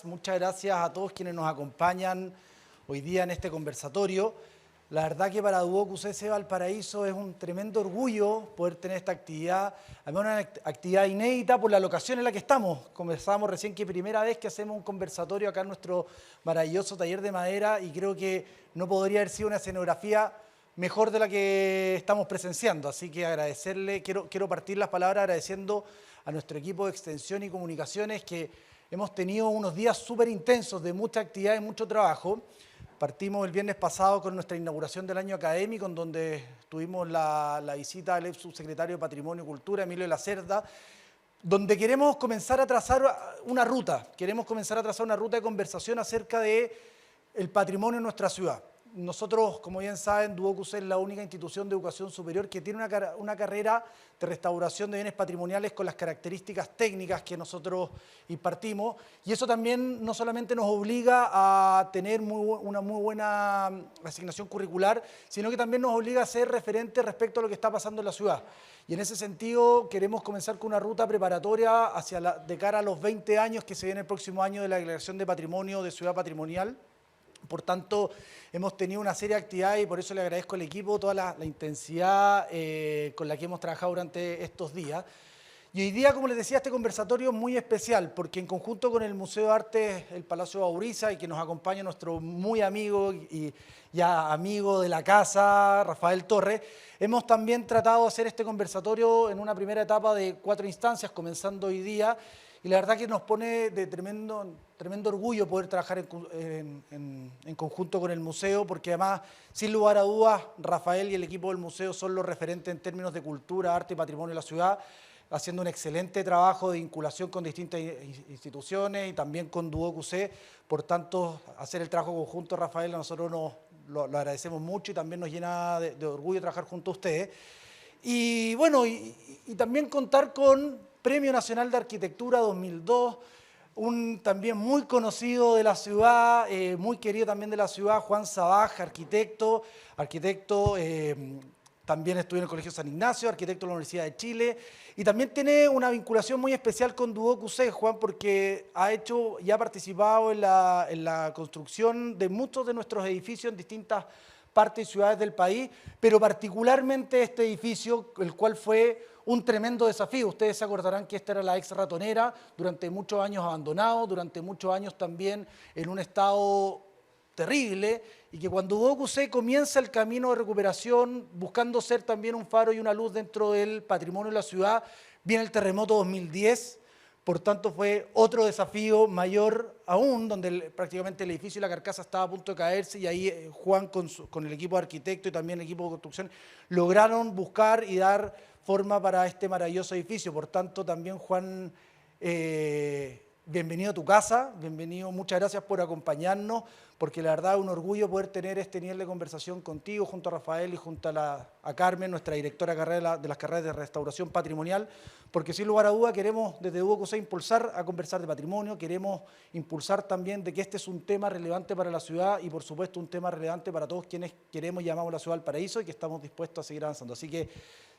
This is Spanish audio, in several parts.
muchas gracias a todos quienes nos acompañan hoy día en este conversatorio. La verdad que para Duoc UCC Valparaíso es un tremendo orgullo poder tener esta actividad, además una actividad inédita por la locación en la que estamos. Conversábamos recién que primera vez que hacemos un conversatorio acá en nuestro maravilloso taller de madera y creo que no podría haber sido una escenografía mejor de la que estamos presenciando. Así que agradecerle, quiero partir las palabras agradeciendo a nuestro equipo de extensión y comunicaciones que hemos tenido unos días súper intensos de mucha actividad y mucho trabajo. Partimos el viernes pasado con nuestra inauguración del año académico, en donde tuvimos la visita del ex subsecretario de Patrimonio y Cultura, Emilio Lacerda, donde queremos comenzar a trazar una ruta, de conversación acerca del patrimonio en nuestra ciudad. Nosotros, como bien saben, Duoc UCC es la única institución de educación superior que tiene una carrera de restauración de bienes patrimoniales con las características técnicas que nosotros impartimos. Y eso también no solamente nos obliga a tener una muy buena asignación curricular, sino que también nos obliga a ser referentes respecto a lo que está pasando en la ciudad. Y en ese sentido queremos comenzar con una ruta preparatoria de cara a los 20 años que se viene el próximo año de la Declaración de Patrimonio de Ciudad Patrimonial. Por tanto, hemos tenido una serie de actividades y por eso le agradezco al equipo toda la intensidad con la que hemos trabajado durante estos días. Y hoy día, como les decía, este conversatorio es muy especial porque en conjunto con el Museo de Arte, el Palacio Bauriza, y que nos acompaña nuestro muy amigo y ya amigo de la casa, Rafael Torres, hemos también tratado de hacer este conversatorio en una primera etapa de 4 instancias, comenzando hoy día. Y la verdad que nos pone de tremendo orgullo poder trabajar en conjunto con el museo, porque además, sin lugar a dudas, Rafael y el equipo del museo son los referentes en términos de cultura, arte y patrimonio de la ciudad, haciendo un excelente trabajo de vinculación con distintas instituciones y también con Duoc UCC. Por tanto, hacer el trabajo conjunto, Rafael, a nosotros lo agradecemos mucho y también nos llena de orgullo trabajar junto a ustedes. Y bueno, y también contar con Premio Nacional de Arquitectura 2002, un también muy conocido de la ciudad, muy querido también de la ciudad, Juan Sabaj, arquitecto, también estudió en el Colegio San Ignacio, arquitecto de la Universidad de Chile, y también tiene una vinculación muy especial con Duoc UCC, Juan, porque ha hecho y ha participado en la construcción de muchos de nuestros edificios en distintas partes y ciudades del país, pero particularmente este edificio, el cual fue un tremendo desafío. Ustedes se acordarán que esta era la ex ratonera, durante muchos años abandonado, durante muchos años también en un estado terrible, y que cuando Duoc UCC comienza el camino de recuperación, buscando ser también un faro y una luz dentro del patrimonio de la ciudad, viene el terremoto 2010, por tanto fue otro desafío mayor aún, donde prácticamente el edificio y la carcasa estaba a punto de caerse, y ahí Juan con el equipo de arquitectos y también el equipo de construcción lograron buscar y dar forma para este maravilloso edificio. Por tanto, también Juan, bienvenido a tu casa, bienvenido, muchas gracias por acompañarnos, porque la verdad es un orgullo poder tener este nivel de conversación contigo, junto a Rafael y junto a Carmen, nuestra directora de las carreras de restauración patrimonial, porque sin lugar a duda queremos desde Duoc UCC impulsar a conversar de patrimonio, queremos impulsar también de que este es un tema relevante para la ciudad y por supuesto un tema relevante para todos quienes queremos y amamos la ciudad del paraíso y que estamos dispuestos a seguir avanzando. Así que,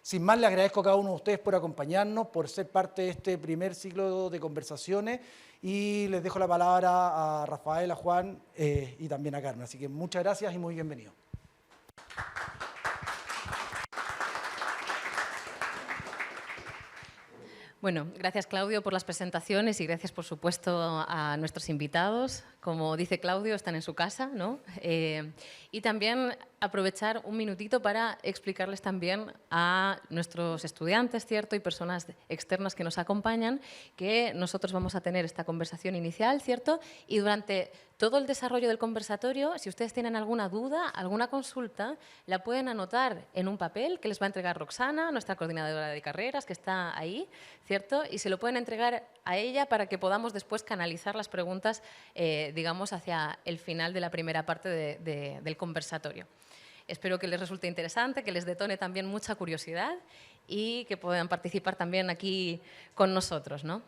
sin más, le agradezco a cada uno de ustedes por acompañarnos, por ser parte de este primer ciclo de conversaciones y les dejo la palabra a Rafael, a Juan y también a Carmen. Así que muchas gracias y muy bienvenidos. Bueno, gracias Claudio por las presentaciones y gracias por supuesto a nuestros invitados. Como dice Claudio, están en su casa, ¿no? Y también aprovechar un minutito para explicarles también a nuestros estudiantes, ¿cierto? Y personas externas que nos acompañan, que nosotros vamos a tener esta conversación inicial, ¿cierto? Y durante todo el desarrollo del conversatorio, si ustedes tienen alguna duda, alguna consulta, la pueden anotar en un papel que les va a entregar Roxana, nuestra coordinadora de carreras, que está ahí, ¿cierto? Y se lo pueden entregar a ella para que podamos después canalizar las preguntas, digamos, hacia el final de la primera parte del conversatorio. Espero que les resulte interesante, que les detone también mucha curiosidad y que puedan participar también aquí con nosotros, ¿no?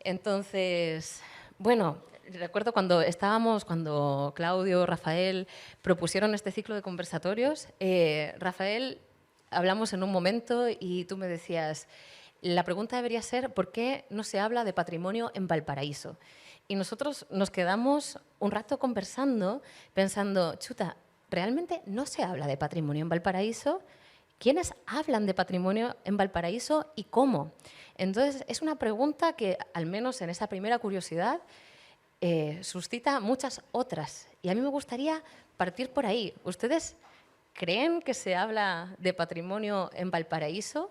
Entonces, bueno, recuerdo cuando Claudio, Rafael propusieron este ciclo de conversatorios, Rafael, hablamos en un momento y tú me decías, la pregunta debería ser ¿por qué no se habla de patrimonio en Valparaíso? Y nosotros nos quedamos un rato conversando, pensando, chuta, ¿realmente no se habla de patrimonio en Valparaíso? ¿Quiénes hablan de patrimonio en Valparaíso y cómo? Entonces, es una pregunta que, al menos en esa primera curiosidad, suscita muchas otras. Y a mí me gustaría partir por ahí. ¿Ustedes creen que se habla de patrimonio en Valparaíso?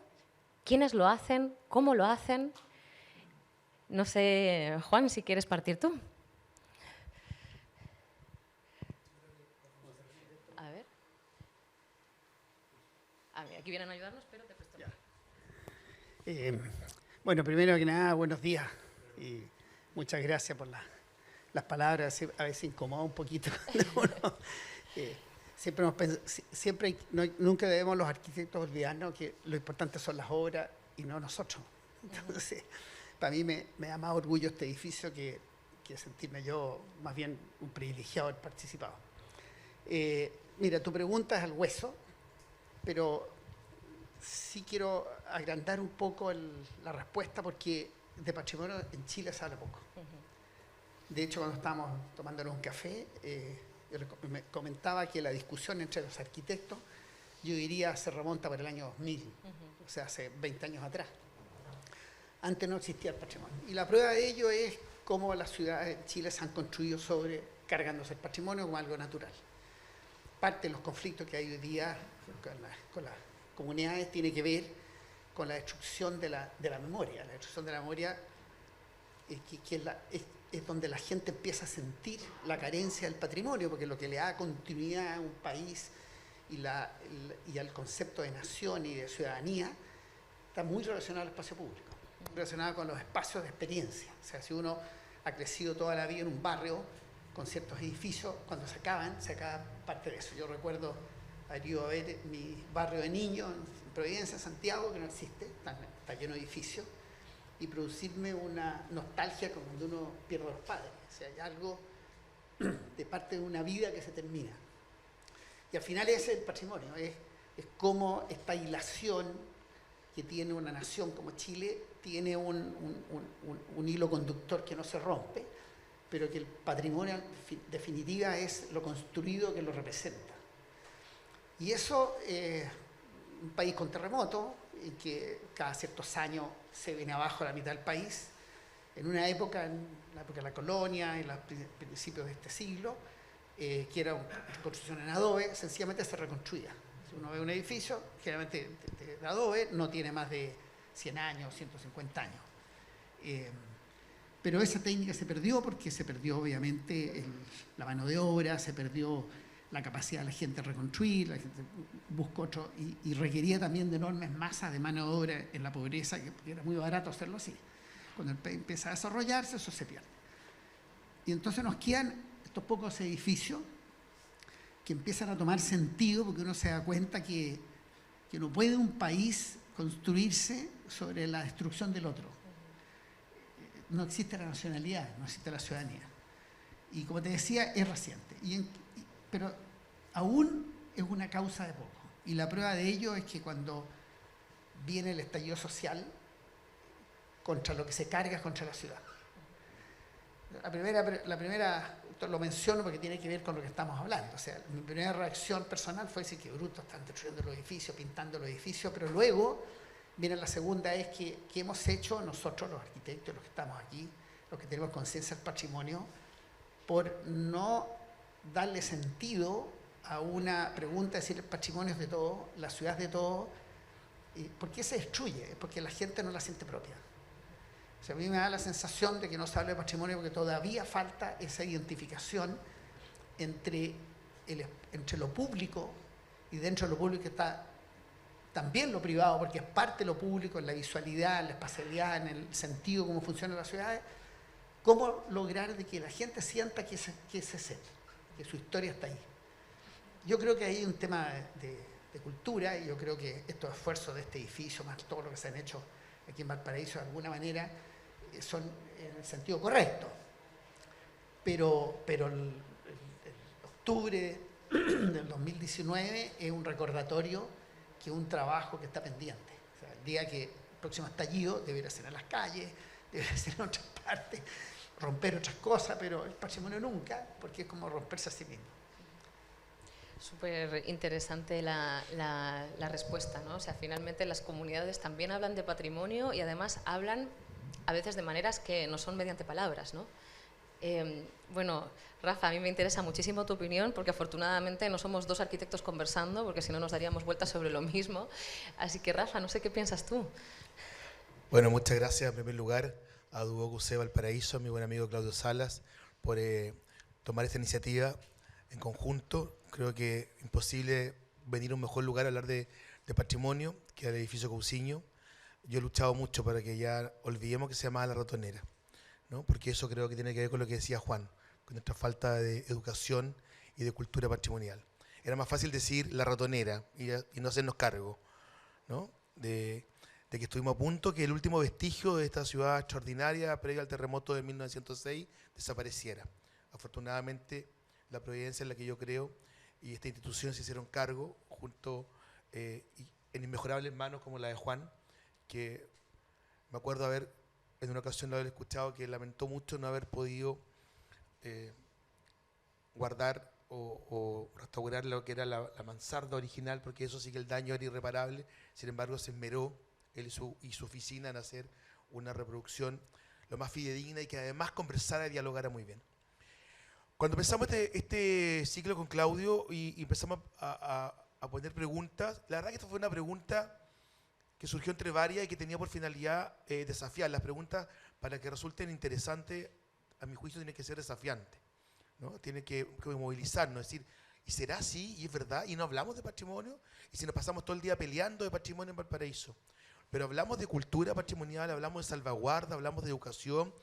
¿Quiénes lo hacen? ¿Cómo lo hacen? No sé, Juan, si quieres partir tú. A ver. Aquí vienen a ayudarnos, pero te presto. Bueno, primero que nada, buenos días y muchas gracias por las palabras. A veces incomoda un poquito. Nunca debemos los arquitectos olvidarnos que lo importante son las obras y no nosotros. Entonces, para mí me da más orgullo este edificio que sentirme yo más bien un privilegiado de haber participado. Mira, tu pregunta es al hueso, pero sí quiero agrandar un poco la respuesta porque de patrimonio en Chile se habla poco. De hecho, cuando estábamos tomándonos un café, me comentaba que la discusión entre los arquitectos, yo diría, se remonta por el año 2000, o sea, hace 20 años atrás. Antes no existía el patrimonio. Y la prueba de ello es cómo las ciudades de Chile se han construido cargándose el patrimonio como algo natural. Parte de los conflictos que hay hoy día con las comunidades tiene que ver con la destrucción de la memoria. La destrucción de la memoria es donde la gente empieza a sentir la carencia del patrimonio, porque lo que le da continuidad a un país y al concepto de nación y de ciudadanía está muy relacionado al espacio público, relacionado con los espacios de experiencia. O sea, si uno ha crecido toda la vida en un barrio con ciertos edificios, cuando se acaba parte de eso. Yo recuerdo haber ido a ver mi barrio de niños en Providencia, Santiago, que no existe, está lleno de edificios, y producirme una nostalgia como cuando uno pierde a los padres. O sea, hay algo de parte de una vida que se termina. Y al final ese es el patrimonio, es cómo esta hilación que tiene una nación como Chile tiene un hilo conductor que no se rompe, pero que el patrimonio en definitiva es lo construido que lo representa. Y eso, un país con terremoto, y que cada ciertos años se viene abajo la mitad del país, en una época, en la época de la colonia, en los principios de este siglo, que era una construcción en adobe, sencillamente se reconstruía. Si uno ve un edificio, generalmente de adobe, no tiene más de 100 años, 150 años. Pero esa técnica se perdió porque se perdió obviamente la mano de obra, se perdió la capacidad de la gente de reconstruir, la gente buscó otro, y requería también de enormes masas de mano de obra en la pobreza, que era muy barato hacerlo así. Cuando el país empieza a desarrollarse, eso se pierde. Y entonces nos quedan estos pocos edificios que empiezan a tomar sentido porque uno se da cuenta que no puede un país construirse sobre la destrucción del otro. No existe la nacionalidad, no existe la ciudadanía. Y como te decía, es reciente. Pero aún es una causa de poco. Y la prueba de ello es que cuando viene el estallido social, contra lo que se carga es contra la ciudad. La primera, lo menciono porque tiene que ver con lo que estamos hablando. O sea, mi primera reacción personal fue decir que bruto, están destruyendo los edificios, pintando los edificios, pero luego viene la segunda, es que hemos hecho nosotros, los arquitectos, los que estamos aquí, los que tenemos conciencia del patrimonio, por no darle sentido a una pregunta, decir el patrimonio es de todo, la ciudad es de todo. ¿Por qué se destruye? Porque la gente no la siente propia. O sea, a mí me da la sensación de que no se habla de patrimonio porque todavía falta esa identificación entre lo público, y dentro de lo público está también lo privado, porque es parte de lo público, en la visualidad, en la espacialidad, en el sentido, cómo funcionan las ciudades. Cómo lograr de que la gente sienta que ese es él, que su historia está ahí. Yo creo que hay un tema de cultura, y yo creo que estos esfuerzos de este edificio, más todo lo que se han hecho aquí en Valparaíso, de alguna manera, son en el sentido correcto. Pero el octubre del 2019 es un recordatorio que es un trabajo que está pendiente. O sea, el día que el próximo estallido debería ser en las calles, debería ser en otras partes, romper otras cosas, pero el patrimonio nunca, porque es como romperse a sí mismo. Súper interesante la respuesta, ¿no? O sea, finalmente las comunidades también hablan de patrimonio y además hablan a veces de maneras que no son mediante palabras, ¿no? Bueno, Rafa, a mí me interesa muchísimo tu opinión porque afortunadamente no somos dos arquitectos conversando porque si no nos daríamos vueltas sobre lo mismo. Así que Rafa, no sé qué piensas tú. Bueno, muchas gracias en primer lugar a Duoc UC Valparaíso, a mi buen amigo Claudio Salas, por tomar esta iniciativa en conjunto. Creo que es imposible venir a un mejor lugar a hablar de patrimonio que al edificio Cousiño. Yo he luchado mucho para que ya olvidemos que se llamaba La Ratonera, ¿no? Porque eso creo que tiene que ver con lo que decía Juan, con nuestra falta de educación y de cultura patrimonial. Era más fácil decir La Ratonera y no hacernos cargo, ¿no? De que estuvimos a punto que el último vestigio de esta ciudad extraordinaria previo al terremoto de 1906 desapareciera. Afortunadamente, la providencia en la que yo creo y esta institución se hicieron cargo junto en inmejorables manos como la de Juan, que me acuerdo en una ocasión haber escuchado que lamentó mucho no haber podido guardar o restaurar lo que era la mansarda original, porque eso sí que el daño era irreparable. Sin embargo, se esmeró él y su oficina en hacer una reproducción lo más fidedigna y que además conversara y dialogara muy bien. Cuando empezamos este ciclo con Claudio y empezamos a poner preguntas, la verdad que esta fue una pregunta que surgió entre varias y que tenía por finalidad desafiar. Las preguntas, para que resulten interesantes, a mi juicio, tienen que ser desafiantes, ¿no? Tienen que movilizarnos, es decir, ¿y será así? ¿Y es verdad? ¿Y no hablamos de patrimonio? ¿Y si nos pasamos todo el día peleando de patrimonio en Valparaíso? Pero hablamos de cultura patrimonial, hablamos de salvaguarda, hablamos de educación.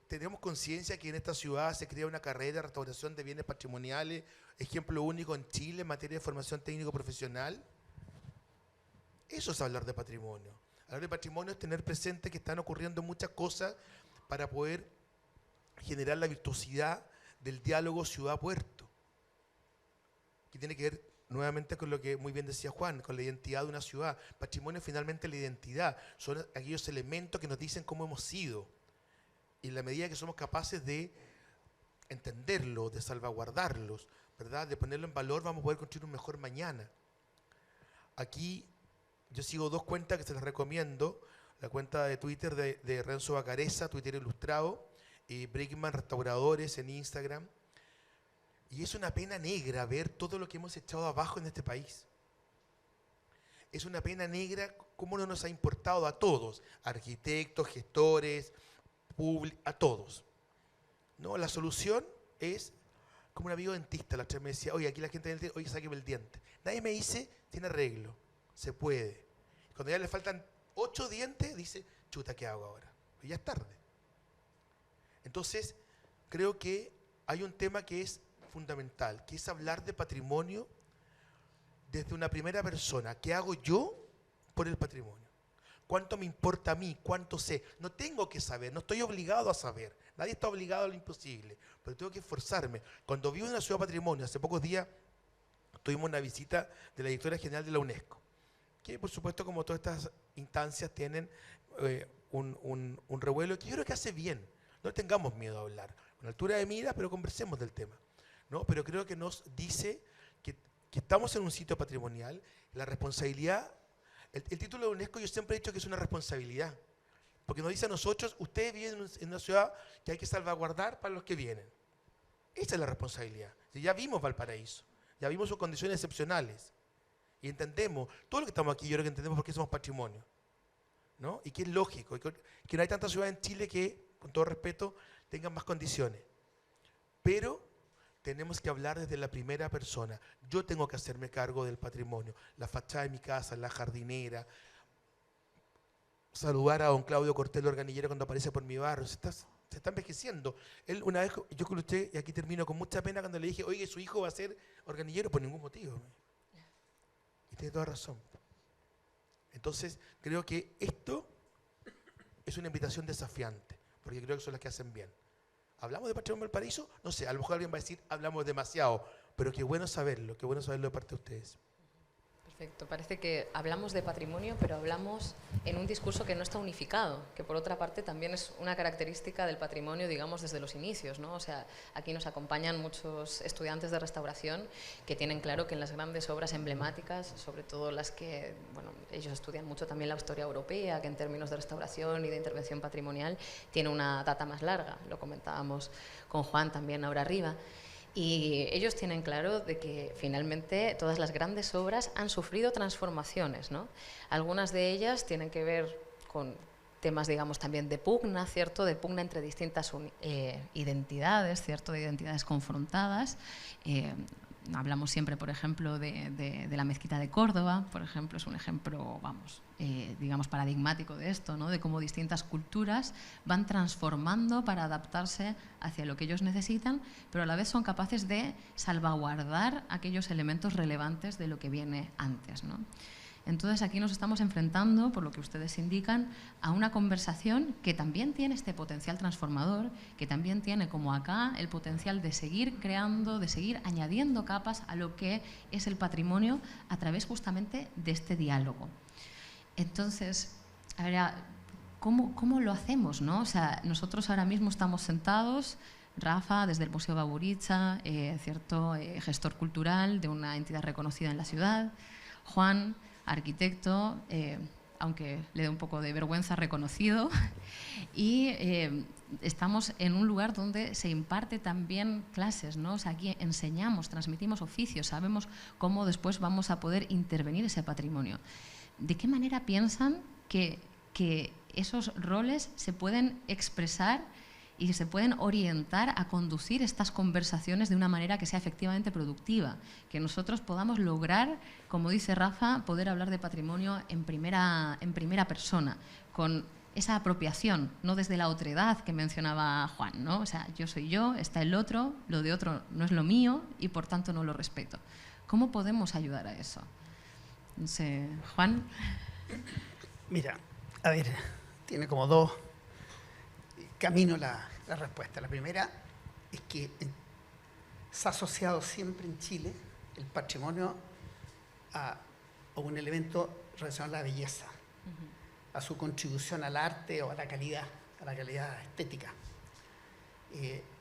Tenemos conciencia que en esta ciudad se crea una carrera de restauración de bienes patrimoniales, ejemplo único en Chile en materia de formación técnico-profesional. Eso es hablar de patrimonio. Hablar de patrimonio es tener presente que están ocurriendo muchas cosas para poder generar la virtuosidad del diálogo ciudad-puerto, que tiene que ver nuevamente con lo que muy bien decía Juan, con la identidad de una ciudad. Patrimonio es finalmente la identidad, son aquellos elementos que nos dicen cómo hemos sido. Y en la medida que somos capaces de entenderlos, de salvaguardarlos, ¿verdad?, de ponerlo en valor, vamos a poder construir un mejor mañana. Aquí yo sigo dos cuentas que se las recomiendo, la cuenta de Twitter de Renzo Bacareza, Twitter ilustrado, y Brickman Restauradores en Instagram. Y es una pena negra ver todo lo que hemos echado abajo en este país. Es una pena negra cómo no nos ha importado a todos, arquitectos, gestores, a todos, ¿no? La solución es, como un amigo dentista la otra vez me decía, oye, aquí la gente dice, oye, sáqueme el diente. Nadie me dice, tiene arreglo, se puede. Cuando ya le faltan 8 dientes, dice, chuta, ¿qué hago ahora? Pues ya es tarde. Entonces, creo que hay un tema que es fundamental, que es hablar de patrimonio desde una primera persona. ¿Qué hago yo por el patrimonio? ¿Cuánto me importa a mí? ¿Cuánto sé? No tengo que saber, no estoy obligado a saber. Nadie está obligado a lo imposible, pero tengo que esforzarme. Cuando vivo en una ciudad patrimonio, hace pocos días tuvimos una visita de la directora general de la UNESCO, que por supuesto, como todas estas instancias, tienen un revuelo que yo creo que hace bien. No tengamos miedo a hablar, con altura de mira, pero conversemos del tema, ¿no? Pero creo que nos dice que estamos en un sitio patrimonial, la responsabilidad. El título de UNESCO yo siempre he dicho que es una responsabilidad, porque nos dice a nosotros, ustedes viven en una ciudad que hay que salvaguardar para los que vienen. Esa es la responsabilidad. Ya vimos Valparaíso, ya vimos sus condiciones excepcionales, y entendemos, todo lo que estamos aquí yo creo que entendemos por qué somos patrimonio, ¿no? Y que es lógico, que no hay tantas ciudades en Chile que, con todo respeto, tengan más condiciones. Pero tenemos que hablar desde la primera persona. Yo tengo que hacerme cargo del patrimonio, la fachada de mi casa, la jardinera, saludar a don Claudio Cortés, el organillero, cuando aparece por mi barrio. Se está envejeciendo. Él una vez, yo escuché, y aquí termino con mucha pena, cuando le dije, oye, su hijo va a ser organillero, por ningún motivo. Y tiene toda razón. Entonces, creo que esto es una invitación desafiante, porque creo que son las que hacen bien. ¿Hablamos de patrimonio del Valparaíso? No sé, a lo mejor alguien va a decir, hablamos demasiado, pero qué bueno saberlo de parte de ustedes. Perfecto. Parece que hablamos de patrimonio, pero hablamos en un discurso que no está unificado, que por otra parte también es una característica del patrimonio, digamos, desde los inicios, ¿no? O sea, aquí nos acompañan muchos estudiantes de restauración que tienen claro que en las grandes obras emblemáticas, sobre todo las que, bueno, ellos estudian mucho también la historia europea, que en términos de restauración y de intervención patrimonial tiene una data más larga, lo comentábamos con Juan también ahora arriba. Y ellos tienen claro de que finalmente todas las grandes obras han sufrido transformaciones, ¿no? Algunas de ellas tienen que ver con temas, digamos, también de pugna, ¿cierto? De pugna entre distintas identidades, ¿cierto? De identidades confrontadas. Hablamos siempre, por ejemplo, de la mezquita de Córdoba, por ejemplo, es un ejemplo, vamos, digamos, paradigmático de esto, ¿no? De cómo distintas culturas van transformando para adaptarse hacia lo que ellos necesitan, pero a la vez son capaces de salvaguardar aquellos elementos relevantes de lo que viene antes, ¿no? Entonces aquí nos estamos enfrentando, por lo que ustedes indican, a una conversación que también tiene este potencial transformador, que también tiene, como acá, el potencial de seguir creando, de seguir añadiendo capas a lo que es el patrimonio a través justamente de este diálogo. Entonces, a ver, ¿cómo lo hacemos, no? O sea, nosotros ahora mismo estamos sentados, Rafa, desde el Museo Baburitza, cierto gestor cultural de una entidad reconocida en la ciudad, Juan, arquitecto, aunque le dé un poco de vergüenza, reconocido, y estamos en un lugar donde se imparte también clases, ¿no? O sea, aquí enseñamos, transmitimos oficios, sabemos cómo después vamos a poder intervenir ese patrimonio. ¿De qué manera piensan que esos roles se pueden expresar y se pueden orientar a conducir estas conversaciones de una manera que sea efectivamente productiva? Que nosotros podamos lograr, como dice Rafa, poder hablar de patrimonio en primera persona, con esa apropiación, no desde la otredad que mencionaba Juan, ¿no? O sea, yo soy yo, está el otro, lo de otro no es lo mío y por tanto no lo respeto. ¿Cómo podemos ayudar a eso? No sé, Juan. Mira, a ver, tiene como dos caminos la respuesta. La primera es que se ha asociado siempre en Chile el patrimonio a un elemento relacionado a la belleza, a su contribución al arte o a la calidad estética.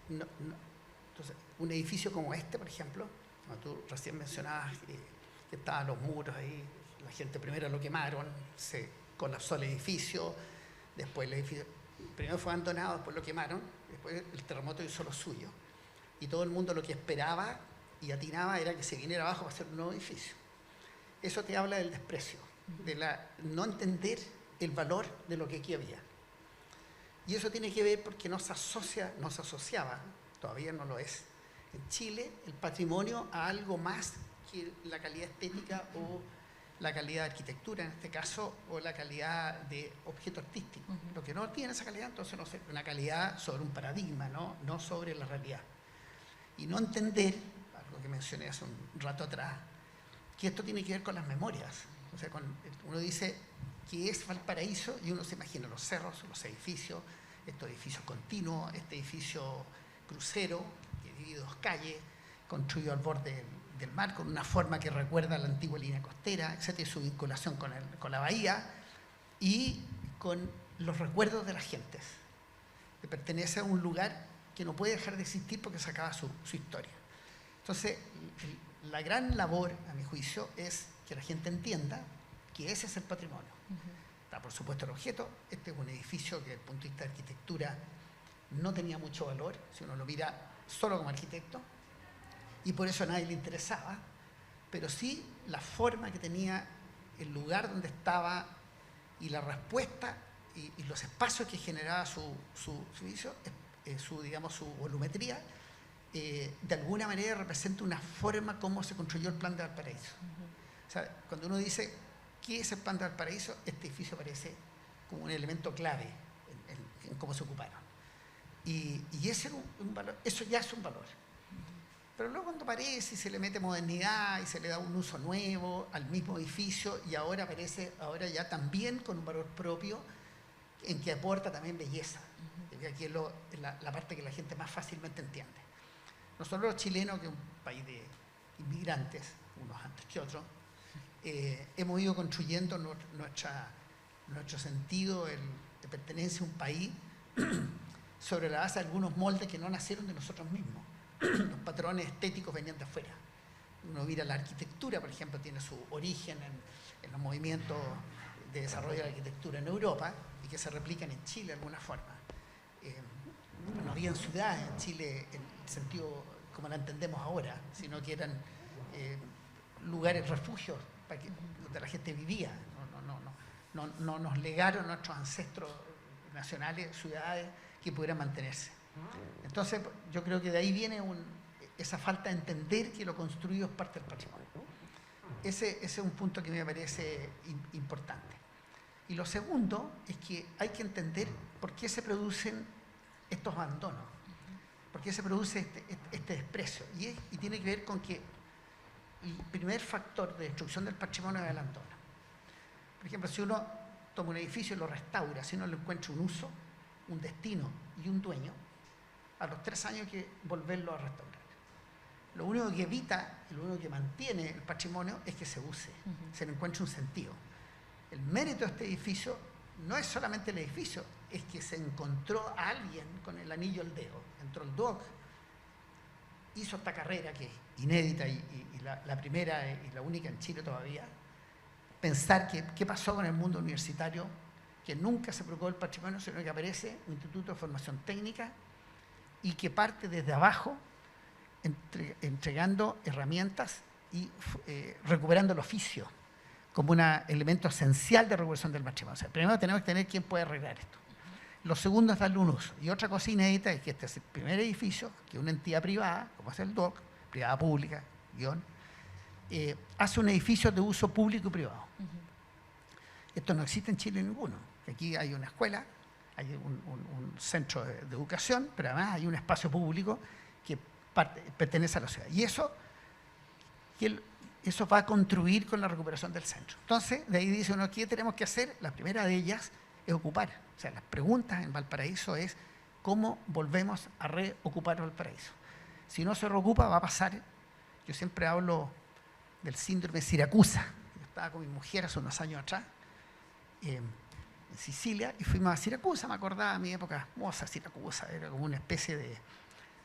Entonces, un edificio como este, por ejemplo, como tú recién mencionabas, que estaban los muros ahí, la gente primero lo quemaron, se colapsó el edificio, después el edificio primero fue abandonado, después lo quemaron, después el terremoto hizo lo suyo. Y todo el mundo lo que esperaba y atinaba era que se viniera abajo para hacer un nuevo edificio. Eso te habla del desprecio, de no entender el valor de lo que aquí había. Y eso tiene que ver porque no se asociaba, todavía no lo es, en Chile el patrimonio a algo más que la calidad estética o la calidad de arquitectura, en este caso, o la calidad de objeto artístico. Lo que no tiene esa calidad, entonces no es una calidad sobre un paradigma, no sobre la realidad. Y no entender, algo que mencioné hace un rato atrás, que esto tiene que ver con las memorias. O sea, uno dice que es Valparaíso y uno se imagina los cerros, los edificios, estos edificios continuos, este edificio crucero, que divide dos calles, construido al borde del mar, con una forma que recuerda a la antigua línea costera, etcétera, y su vinculación con la bahía y con los recuerdos de las gentes, que pertenece a un lugar que no puede dejar de existir porque se acaba su historia. Entonces, la gran labor, a mi juicio, es que la gente entienda que ese es el patrimonio. Está, por supuesto, el objeto. Este es un edificio que, desde el punto de vista de arquitectura, no tenía mucho valor, si uno lo mira solo como arquitecto, y por eso a nadie le interesaba, pero sí la forma que tenía, el lugar donde estaba y la respuesta y los espacios que generaba su edificio, su volumetría, de alguna manera representa una forma como se construyó el Plan de Valparaíso. O sea, cuando uno dice ¿qué es el Plan de Valparaíso?, este edificio aparece como un elemento clave en cómo se ocuparon. Y ese era un valor, eso ya es un valor. Pero luego cuando aparece y se le mete modernidad y se le da un uso nuevo al mismo edificio y ahora aparece ya también con un valor propio en que aporta también belleza. Aquí es la parte que la gente más fácilmente entiende. Nosotros los chilenos, que es un país de inmigrantes, unos antes que otros, hemos ido construyendo nuestro sentido de pertenencia a un país sobre la base de algunos moldes que no nacieron de nosotros mismos. Los patrones estéticos venían de afuera. Uno mira la arquitectura, por ejemplo, tiene su origen en los movimientos de desarrollo de la arquitectura en Europa y que se replican en Chile de alguna forma. No habían ciudades en Chile en el sentido como la entendemos ahora, sino que eran lugares, refugios donde la gente vivía. No nos legaron nuestros ancestros nacionales ciudades que pudieran mantenerse. Entonces, yo creo que de ahí viene esa falta de entender que lo construido es parte del patrimonio. Ese es un punto que me parece importante. Y lo segundo es que hay que entender por qué se producen estos abandonos, por qué se produce este desprecio. Y tiene que ver con que el primer factor de destrucción del patrimonio es el abandono. Por ejemplo, si uno toma un edificio y lo restaura, si uno le encuentra un uso, un destino y un dueño, a los 3 años hay que volverlo a restaurar. Lo único que evita y lo único que mantiene el patrimonio es que se use, se le encuentre un sentido. El mérito de este edificio no es solamente el edificio, es que se encontró a alguien con el anillo al dedo. Entró el DOC, hizo esta carrera que es inédita y la primera y la única en Chile todavía. Pensar qué pasó con el mundo universitario, que nunca se preocupó del patrimonio, sino que aparece un instituto de formación técnica y que parte desde abajo entregando herramientas y recuperando el oficio como un elemento esencial de recuperación del patrimonio. O sea, primero tenemos que tener quién puede arreglar esto. Lo segundo es darle un uso. Y otra cosa inédita es que este es el primer edificio que una entidad privada, como es el DOC, privada pública, hace un edificio de uso público y privado. Esto no existe en Chile ninguno. Aquí hay una escuela, hay un centro de educación, pero además hay un espacio público que pertenece a la ciudad. Y eso va a contribuir con la recuperación del centro. Entonces, de ahí dice uno, ¿qué tenemos que hacer? La primera de ellas es ocupar. O sea, las preguntas en Valparaíso es cómo volvemos a reocupar Valparaíso. Si no se reocupa, va a pasar. Yo siempre hablo del síndrome de Siracusa. Yo estaba con mi mujer hace unos años atrás en Sicilia y fuimos a Siracusa. Me acordaba de mi época hermosa, Siracusa. Era como una especie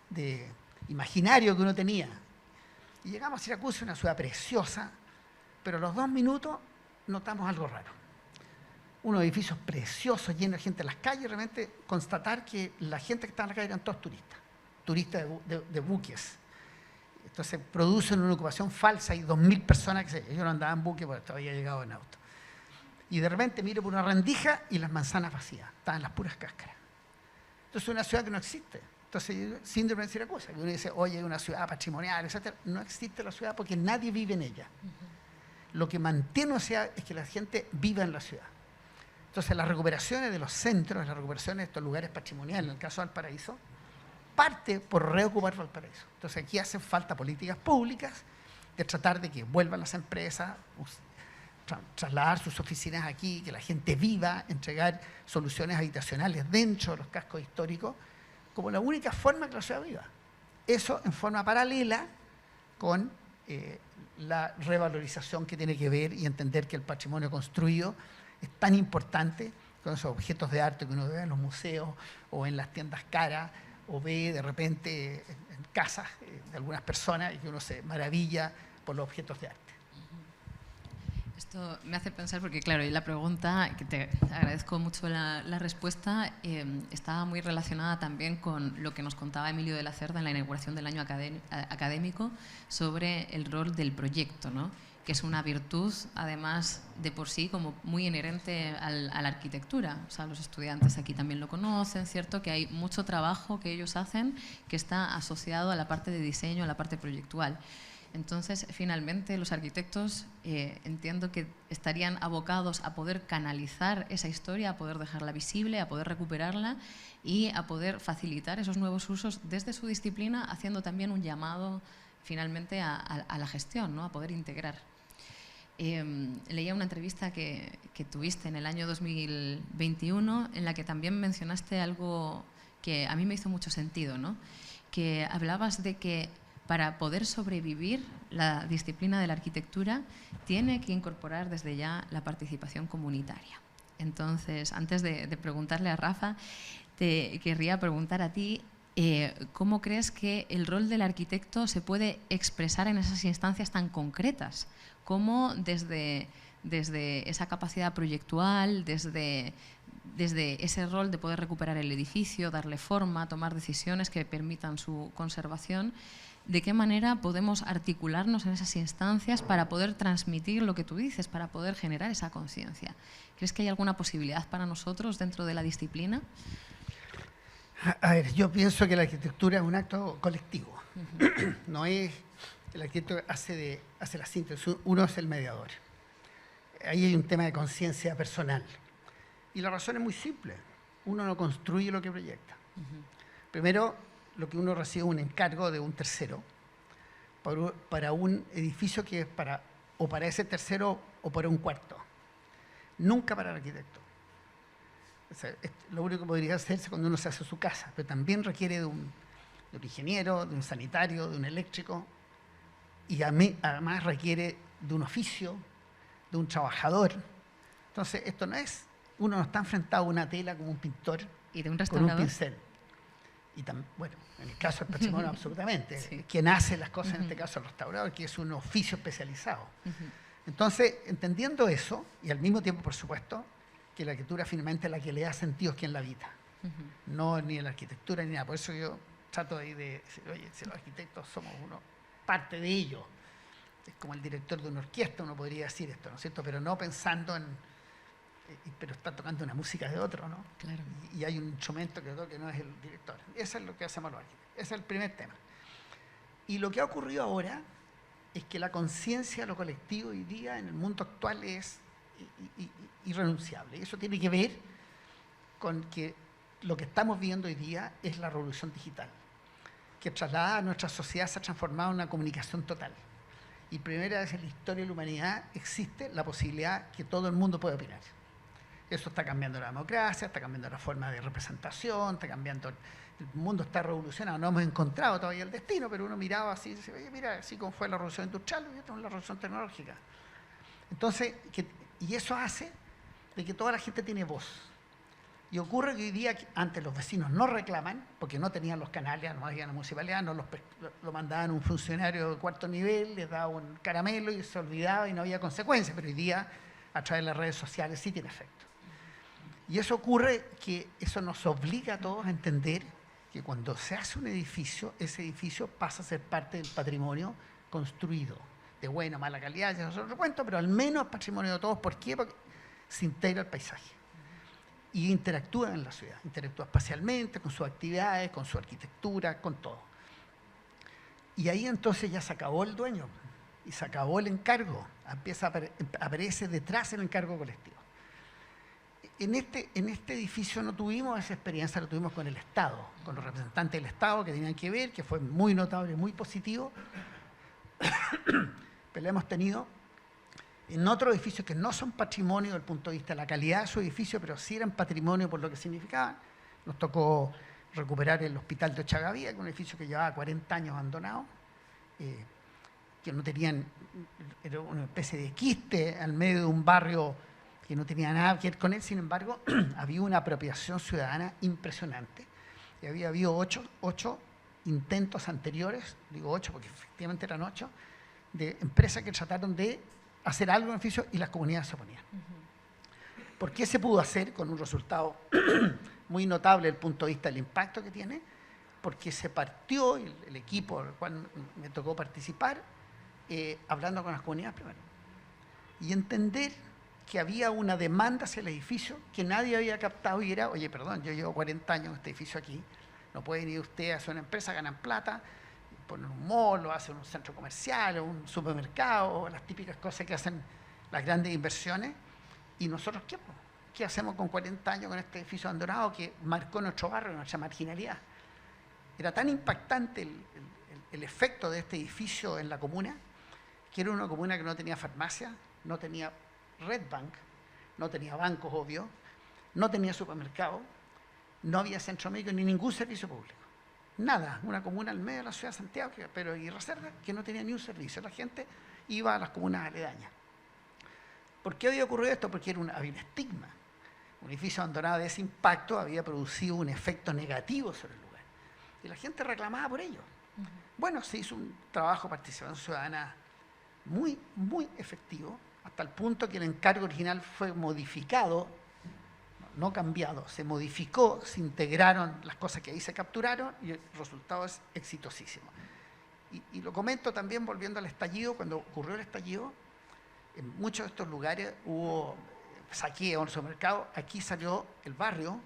de imaginario que uno tenía. Y llegamos a Siracusa, una ciudad preciosa, pero a los 2 minutos notamos algo raro. Unos edificios preciosos, llenos de gente en las calles, y realmente constatar que la gente que estaba en la calle eran todos turistas de buques. Entonces producen una ocupación falsa, hay 2.000 personas que ellos no andaban en buque porque todavía llegado en auto. Y de repente miro por una rendija y las manzanas vacías, estaban las puras cáscaras. Entonces es una ciudad que no existe. Entonces, síndrome de Siracusa, que uno dice, oye, hay una ciudad patrimonial, etc. No existe la ciudad porque nadie vive en ella. Lo que mantiene una ciudad es que la gente viva en la ciudad. Entonces, las recuperaciones de los centros, las recuperaciones de estos lugares patrimoniales, en el caso de Valparaíso, parte por reocupar Valparaíso. Entonces, aquí hacen falta políticas públicas de tratar de que vuelvan las empresas, trasladar sus oficinas aquí, que la gente viva, entregar soluciones habitacionales dentro de los cascos históricos, como la única forma que la ciudad viva. Eso en forma paralela con la revalorización que tiene que ver y entender que el patrimonio construido es tan importante con esos objetos de arte que uno ve en los museos o en las tiendas caras o ve de repente en casas de algunas personas y que uno se maravilla por los objetos de arte. Esto me hace pensar porque, claro, y la pregunta, que te agradezco mucho la respuesta, estaba muy relacionada también con lo que nos contaba Emilio de la Cerda en la inauguración del año académico sobre el rol del proyecto, ¿no? Que es una virtud, además, de por sí, como muy inherente a la arquitectura. O sea, los estudiantes aquí también lo conocen, ¿cierto? Que hay mucho trabajo que ellos hacen que está asociado a la parte de diseño, a la parte proyectual. Entonces, finalmente, los arquitectos entiendo que estarían abocados a poder canalizar esa historia, a poder dejarla visible, a poder recuperarla y a poder facilitar esos nuevos usos desde su disciplina, haciendo también un llamado, finalmente, a la gestión, ¿no? A poder integrar. Leía una entrevista que tuviste en el año 2021 en la que también mencionaste algo que a mí me hizo mucho sentido, ¿no? Que hablabas de que para poder sobrevivir, la disciplina de la arquitectura tiene que incorporar desde ya la participación comunitaria. Entonces, antes de preguntarle a Rafa, te querría preguntar a ti, ¿cómo crees que el rol del arquitecto se puede expresar en esas instancias tan concretas? ¿Cómo desde esa capacidad proyectual, desde ese rol de poder recuperar el edificio, darle forma, tomar decisiones que permitan su conservación, de qué manera podemos articularnos en esas instancias para poder transmitir lo que tú dices, para poder generar esa conciencia? ¿Crees que hay alguna posibilidad para nosotros dentro de la disciplina? A ver, yo pienso que la arquitectura es un acto colectivo. No es, el arquitecto hace la síntesis, uno es el mediador. Ahí hay un tema de conciencia personal. Y la razón es muy simple. Uno no construye lo que proyecta. Primero, lo que uno recibe es un encargo de un tercero para un edificio que es para ese tercero o para un cuarto. Nunca para el arquitecto. O sea, lo único que podría hacerse cuando uno se hace su casa, pero también requiere de un ingeniero, de un sanitario, de un eléctrico, y además requiere de un oficio, de un trabajador. Entonces, esto no es, uno no está enfrentado a una tela como un pintor ¿Y de un con un restaurador? pincel. Y bueno, en el caso del patrimonio, absolutamente. Sí. Quien hace las cosas, en este caso el restaurador, que es un oficio especializado. Entonces, entendiendo eso, y al mismo tiempo, por supuesto, que la arquitectura finalmente es la que le da sentido a quien la habita. No ni en la arquitectura ni nada. Por eso yo trato de decir, oye, si los arquitectos somos parte de ello. Es como el director de una orquesta, uno podría decir esto, ¿no es cierto? Pero no pensando en... pero está tocando una música de otro, ¿no? Claro. Y hay un instrumento que no es el director. Eso es lo que hacemos los arquitectos. Ese es el primer tema. Y lo que ha ocurrido ahora es que la conciencia de lo colectivo hoy día en el mundo actual es irrenunciable. Y eso tiene que ver con que lo que estamos viendo hoy día es la revolución digital, que traslada a nuestra sociedad, se ha transformado en una comunicación total. Y primera vez en la historia de la humanidad existe la posibilidad que todo el mundo pueda opinar. Eso está cambiando la democracia, está cambiando la forma de representación, está cambiando, el mundo está revolucionado. No hemos encontrado todavía el destino, pero uno miraba así y dice, oye, mira, así como fue la revolución industrial, y esto es la revolución tecnológica. Entonces, y eso hace de que toda la gente tiene voz. Y ocurre que hoy día, antes los vecinos no reclaman, porque no tenían los canales, no había la municipalidad, lo mandaban un funcionario de cuarto nivel, les daba un caramelo y se olvidaba y no había consecuencias, pero hoy día, a través de las redes sociales, sí tiene efecto. Y eso ocurre que eso nos obliga a todos a entender que cuando se hace un edificio, ese edificio pasa a ser parte del patrimonio construido, de buena o mala calidad, ya no es otro cuento, pero al menos es patrimonio de todos. ¿Por qué? Porque se integra el paisaje y interactúa en la ciudad, interactúa espacialmente, con sus actividades, con su arquitectura, con todo. Y ahí entonces ya se acabó el dueño y se acabó el encargo, aparece detrás el encargo colectivo. En este edificio no tuvimos esa experiencia, lo tuvimos con el Estado, con los representantes del Estado que tenían que ver, que fue muy notable, muy positivo, pero lo hemos tenido en otros edificios que no son patrimonio desde el punto de vista de la calidad de su edificio, pero sí eran patrimonio por lo que significaban. Nos tocó recuperar el Hospital de Ochagavía, que es un edificio que llevaba 40 años abandonado, que no tenían, era una especie de quiste al medio de un barrio que no tenía nada que ver con él. Sin embargo, había una apropiación ciudadana impresionante. Y había habido 8 intentos anteriores, digo 8 porque efectivamente eran 8, de empresas que trataron de hacer algo en el edificio y las comunidades se oponían. ¿Por qué se pudo hacer con un resultado muy notable desde el punto de vista del impacto que tiene? Porque se partió el equipo al cual me tocó participar, hablando con las comunidades primero. Y entender que había una demanda hacia el edificio que nadie había captado y era, oye, perdón, yo llevo 40 años en este edificio aquí, no pueden ir ustedes a hacer una empresa, ganan plata, ponen un mall, o hacen un centro comercial, o un supermercado, o las típicas cosas que hacen las grandes inversiones. ¿Y nosotros qué? ¿Qué hacemos con 40 años con este edificio abandonado que marcó nuestro barrio, nuestra marginalidad? Era tan impactante el efecto de este edificio en la comuna, que era una comuna que no tenía farmacia, no tenía Red Bank, no tenía bancos, obvio, no tenía supermercado, no había centro médico ni ningún servicio público. nada, una comuna al medio de la ciudad de Santiago, pero y reserva, que no tenía ni un servicio. La gente iba a las comunas aledañas. ¿Por qué había ocurrido esto? Porque había un estigma. Un edificio abandonado de ese impacto había producido un efecto negativo sobre el lugar. Y la gente reclamaba por ello. Bueno, se hizo un trabajo de participación ciudadana muy, muy efectivo, hasta el punto que el encargo original fue modificado, no cambiado, se modificó, se integraron las cosas que ahí se capturaron y el resultado es exitosísimo. Y lo comento también volviendo al estallido. Cuando ocurrió el estallido, en muchos de estos lugares hubo saqueo en el supermercado. Aquí salió el barrio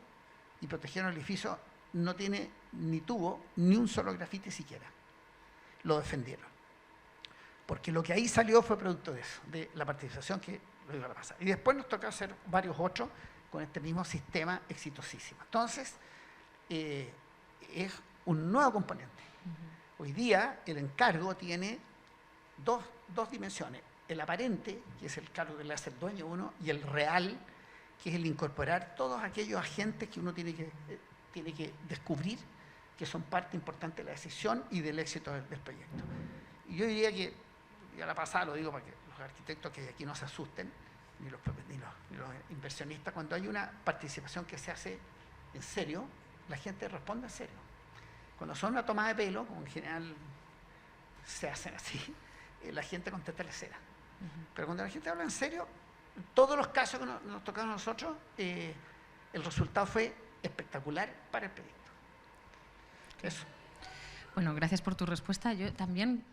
y protegieron el edificio. No tiene ni tuvo ni un solo grafiti siquiera. Lo defendieron. Porque lo que ahí salió fue producto de eso, de la participación que lo iba a pasar. Y después nos tocó hacer varios otros con este mismo sistema exitosísimo. Entonces, es un nuevo componente. Hoy día el encargo tiene dos dimensiones. El aparente, que es el cargo que le hace el dueño uno, y el real, que es el incorporar todos aquellos agentes que uno tiene que descubrir, que son parte importante de la decisión y del éxito del proyecto. Y yo diría que, y a la pasada lo digo para que los arquitectos que aquí no se asusten, ni los inversionistas, cuando hay una participación que se hace en serio, la gente responde en serio. Cuando son una toma de pelo, como en general se hacen así, la gente contesta la cera. Pero cuando la gente habla en serio, en todos los casos que nos tocaron a nosotros, el resultado fue espectacular para el proyecto. Eso. Bueno, gracias por tu respuesta. Yo también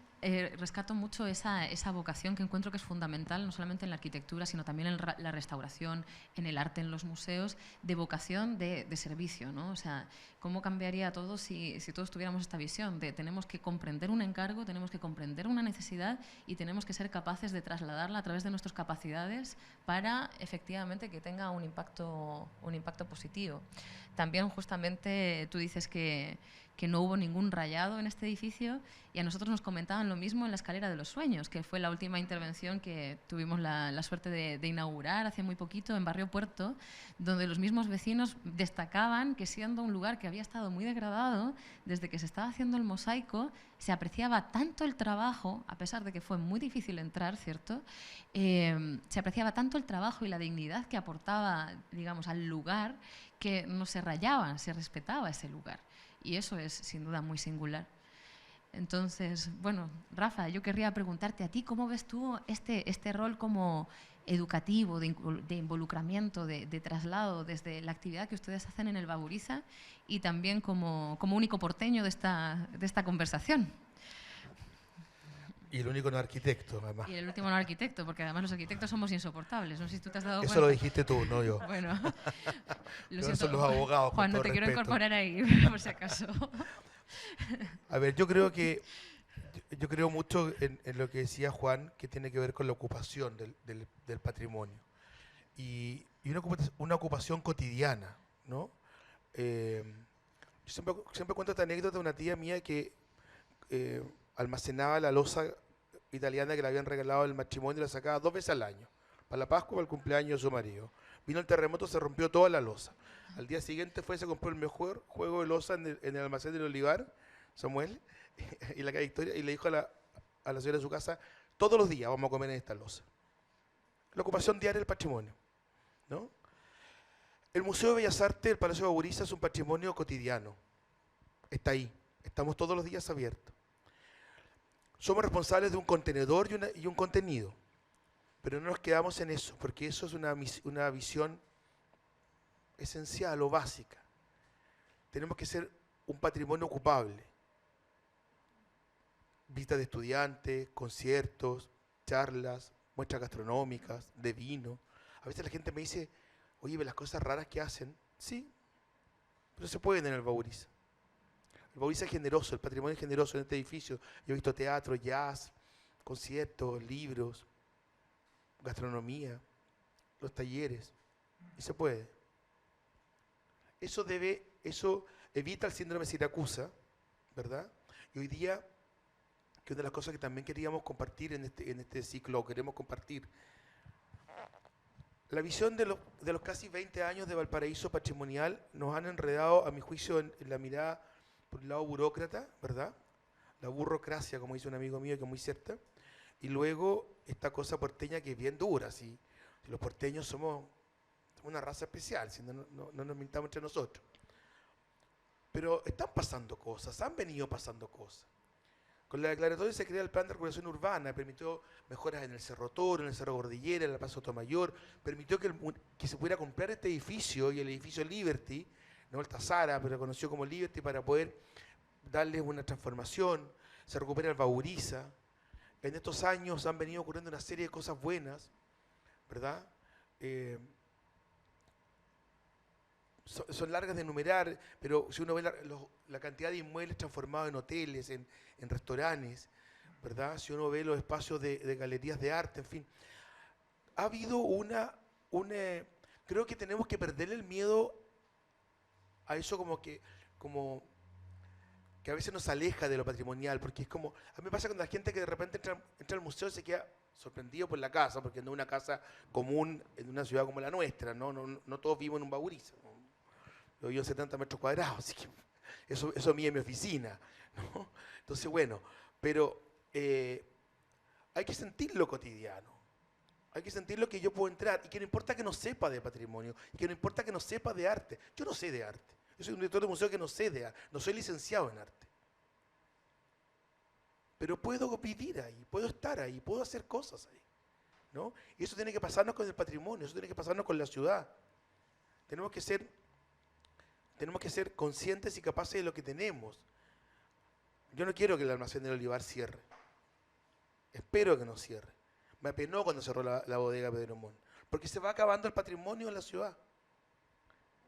rescato mucho esa vocación que encuentro que es fundamental, no solamente en la arquitectura, sino también en la restauración, en el arte, en los museos, de vocación de servicio, ¿no? O sea, ¿cómo cambiaría todo si todos tuviéramos esta visión de tenemos que comprender un encargo, tenemos que comprender una necesidad y tenemos que ser capaces de trasladarla a través de nuestras capacidades para efectivamente que tenga un impacto positivo? También justamente tú dices que no hubo ningún rayado en este edificio y a nosotros nos comentaban lo mismo en la Escalera de los Sueños, que fue la última intervención que tuvimos la suerte de inaugurar hace muy poquito en Barrio Puerto, donde los mismos vecinos destacaban que siendo un lugar que había estado muy degradado, desde que se estaba haciendo el mosaico, se apreciaba tanto el trabajo, a pesar de que fue muy difícil entrar, ¿cierto? Se apreciaba tanto el trabajo y la dignidad que aportaba, digamos, al lugar, que no se rayaba, se respetaba ese lugar. Y eso es, sin duda, muy singular. Entonces, bueno, Rafa, yo querría preguntarte a ti, ¿cómo ves tú este rol como educativo, de involucramiento, de traslado, desde la actividad que ustedes hacen en el Baburiza y también como único porteño de esta conversación? Y el único no arquitecto, además. Y el último no arquitecto, porque además los arquitectos somos insoportables. No sé si tú te has dado cuenta. Eso lo dijiste tú, no yo. Bueno, lo Pero siento. son los abogados, Juan, con no todo te quiero respeto. incorporar ahí, por si acaso. A ver, yo creo mucho en lo que decía Juan, que tiene que ver con la ocupación del patrimonio. Y una ocupación cotidiana, ¿no? Yo siempre cuento esta anécdota de una tía mía que almacenaba la loza italiana que le habían regalado el matrimonio y la sacaba 2 veces al año, para la Pascua y para el cumpleaños de su marido. Vino el terremoto, se rompió toda la loza. Al día siguiente se compró el mejor juego de loza en el almacén del Olivar, Samuel, y la calle Victoria, y le dijo a la señora de su casa, todos los días vamos a comer en esta loza. La ocupación diaria del patrimonio, ¿no? El Museo de Bellas Artes del Palacio de Baburiza es un patrimonio cotidiano. Está ahí, estamos todos los días abiertos. Somos responsables de un contenedor y un contenido, pero no nos quedamos en eso, porque eso es una visión esencial o básica. Tenemos que ser un patrimonio ocupable. Visitas de estudiantes, conciertos, charlas, muestras gastronómicas, de vino. A veces la gente me dice, oye, ¿ve las cosas raras que hacen? Sí, pero se pueden en el Baburiza. El Baburiza es generoso, el patrimonio es generoso en este edificio. Yo he visto teatro, jazz, conciertos, libros, gastronomía, los talleres, y se puede. Eso evita el síndrome de Siracusa, ¿verdad? Y hoy día, que una de las cosas que también queríamos compartir en este ciclo, queremos compartir, la visión de los casi 20 años de Valparaíso patrimonial nos han enredado, a mi juicio, en la mirada por un lado burócrata, ¿verdad? La burocracia, como dice un amigo mío que es muy cierta, y luego esta cosa porteña que es bien dura, ¿sí? Los porteños somos una raza especial, si no nos mintamos entre nosotros. Pero están pasando cosas, han venido pasando cosas. Con la declaratoria se crea el plan de regulación urbana, permitió mejoras en el Cerro Toro, en el Cerro Cordillera, en la Plaza Sotomayor, permitió que se pudiera comprar este edificio y el edificio Liberty, no el Tazara, pero conocido como Liberty, para poder darles una transformación. Se recupera el Bauriza. En estos años han venido ocurriendo una serie de cosas buenas, ¿verdad? Son largas de enumerar, pero si uno ve la cantidad de inmuebles transformados en hoteles, en restaurantes, ¿verdad? Si uno ve los espacios de galerías de arte, en fin. Ha habido creo que tenemos que perderle el miedo a eso como que a veces nos aleja de lo patrimonial, porque es como, a mí me pasa cuando la gente que de repente entra al museo se queda sorprendido por la casa, porque no es una casa común en una ciudad como la nuestra, no todos vivimos en un Bauriza, ¿no? Yo vivo en 70 metros cuadrados, así que eso mide mi oficina, ¿no? Entonces, bueno, pero hay que sentir lo cotidiano, hay que sentir lo que yo puedo entrar, y que no importa que no sepa de patrimonio, y que no importa que no sepa de arte. Yo no sé de arte, yo soy un director de museo que no sé de arte, no soy licenciado en arte. Pero puedo vivir ahí, puedo estar ahí, puedo hacer cosas ahí, ¿no? Y eso tiene que pasarnos con el patrimonio, eso tiene que pasarnos con la ciudad. Tenemos que ser conscientes y capaces de lo que tenemos. Yo no quiero que el almacén del Olivar cierre. Espero que no cierre. Me apenó cuando cerró la bodega Pedro Montt, porque se va acabando el patrimonio de la ciudad.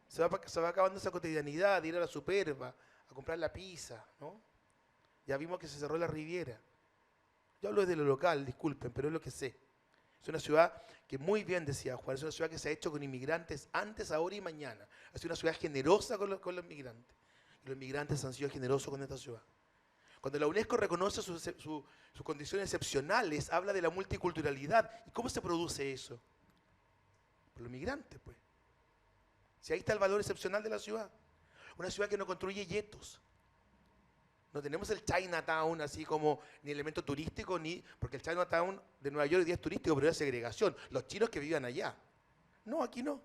Se va acabando esa cotidianidad de ir a la Superba, a comprar la pizza, ¿no? Ya vimos que se cerró la Riviera. Yo hablo desde lo local, disculpen, pero es lo que sé. Es una ciudad que, muy bien decía Juan, es una ciudad que se ha hecho con inmigrantes antes, ahora y mañana. Es una ciudad generosa con los migrantes. Y los migrantes han sido generosos con esta ciudad. Cuando la UNESCO reconoce sus condiciones excepcionales, habla de la multiculturalidad. ¿Y cómo se produce eso? Por los migrantes, pues. Si ahí está el valor excepcional de la ciudad. Una ciudad que no construye guetos. No tenemos el Chinatown así como ni elemento turístico, porque el Chinatown de Nueva York hoy día es turístico, pero es segregación. Los chinos que vivan allá. No, aquí no.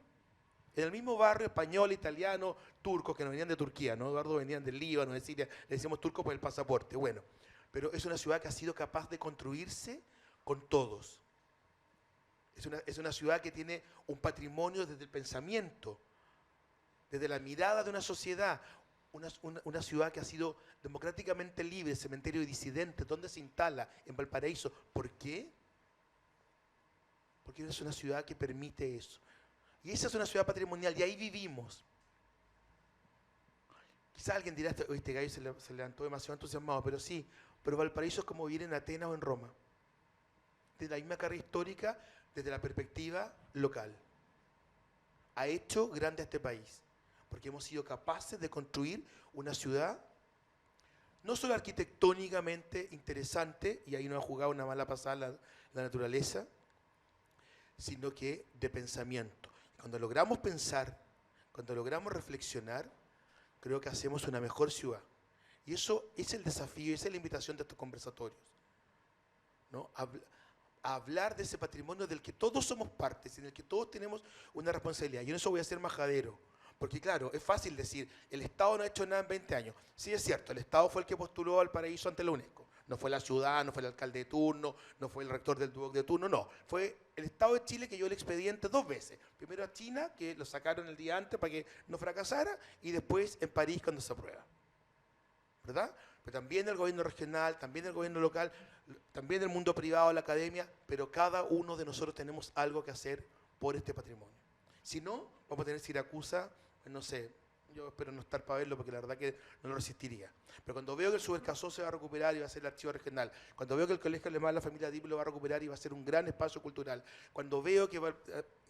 En el mismo barrio, español, italiano, turcos que no venían de Turquía, ¿no? Eduardo venían del Líbano, de Siria, le decíamos turcos por el pasaporte. Bueno, pero es una ciudad que ha sido capaz de construirse con todos. Es una ciudad que tiene un patrimonio desde el pensamiento, desde la mirada de una sociedad. Una ciudad que ha sido democráticamente libre, cementerio de disidentes. ¿Dónde se instala? En Valparaíso. ¿Por qué? Porque es una ciudad que permite eso. Y esa es una ciudad patrimonial, y ahí vivimos. Quizá alguien dirá, este gallo se levantó demasiado entusiasmado, pero sí, pero Valparaíso es como vivir en Atenas o en Roma. Desde la misma carrera histórica, desde la perspectiva local. Ha hecho grande a este país, porque hemos sido capaces de construir una ciudad no solo arquitectónicamente interesante, y ahí no ha jugado una mala pasada la naturaleza, sino que de pensamiento. Cuando logramos pensar, cuando logramos reflexionar, creo que hacemos una mejor ciudad. Y eso es el desafío, esa es la invitación de estos conversatorios, ¿no? A hablar de ese patrimonio del que todos somos partes, en el que todos tenemos una responsabilidad. Y en eso voy a ser majadero. Porque claro, es fácil decir, el Estado no ha hecho nada en 20 años. Sí, es cierto, el Estado fue el que postuló al Valparaíso ante la UNESCO. No fue la ciudad, no fue el alcalde de turno, no fue el rector del Duoc de turno, no. Fue el Estado de Chile que llevó el expediente 2 veces. Primero a China, que lo sacaron el día antes para que no fracasara, y después en París cuando se aprueba. ¿Verdad? Pero también el gobierno regional, también el gobierno local, también el mundo privado, la academia, pero cada uno de nosotros tenemos algo que hacer por este patrimonio. Si no, vamos a tener Siracusa, no sé, yo espero no estar para verlo porque la verdad que no lo resistiría. Pero cuando veo que el Subercasó se va a recuperar y va a ser el archivo regional, cuando veo que el Colegio Alemán de la Familia Dipp lo va a recuperar y va a ser un gran espacio cultural, cuando veo que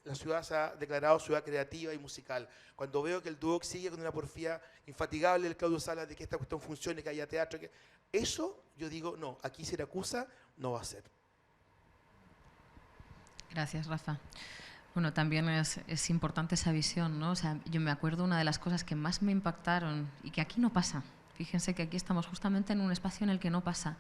la ciudad se ha declarado ciudad creativa y musical, cuando veo que el Duoc sigue con una porfía infatigable del Claudio Salas de que esta cuestión funcione, que haya teatro, eso yo digo, no, aquí Siracusa no va a ser. Gracias, Rafa. Bueno, también es importante esa visión, ¿no? O sea, yo me acuerdo una de las cosas que más me impactaron y que aquí no pasa. Fíjense que aquí estamos justamente en un espacio en el que no pasa.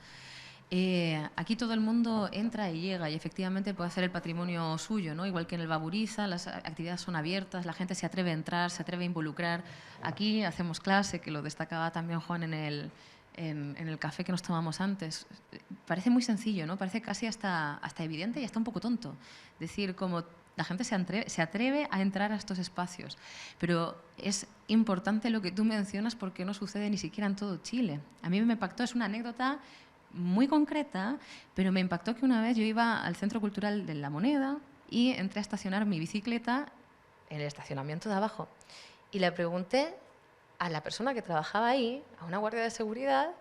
Aquí todo el mundo entra y llega y efectivamente puede hacer el patrimonio suyo, ¿no? Igual que en el Baburiza, las actividades son abiertas, la gente se atreve a entrar, se atreve a involucrar. Aquí hacemos clase, que lo destacaba también Juan en el café que nos tomamos antes. Parece muy sencillo, ¿no? Parece casi hasta evidente y hasta un poco tonto. Decir, como la gente se atreve a entrar a estos espacios. Pero es importante lo que tú mencionas porque no sucede ni siquiera en todo Chile. A mí me impactó, es una anécdota muy concreta, pero me impactó que una vez yo iba al Centro Cultural de La Moneda y entré a estacionar mi bicicleta en el estacionamiento de abajo. Y le pregunté a la persona que trabajaba ahí, a una guardia de seguridad,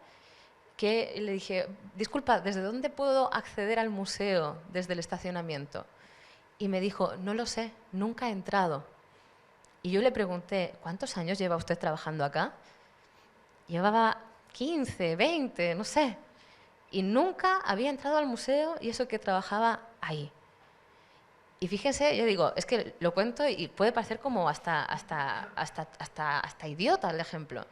que le dije, disculpa, ¿desde dónde puedo acceder al museo desde el estacionamiento? Y me dijo, no lo sé, nunca he entrado. Y yo le pregunté, ¿cuántos años lleva usted trabajando acá? Llevaba 15, 20, no sé. Y nunca había entrado al museo y eso que trabajaba ahí. Y fíjense, yo digo, es que lo cuento y puede parecer como hasta idiota el ejemplo.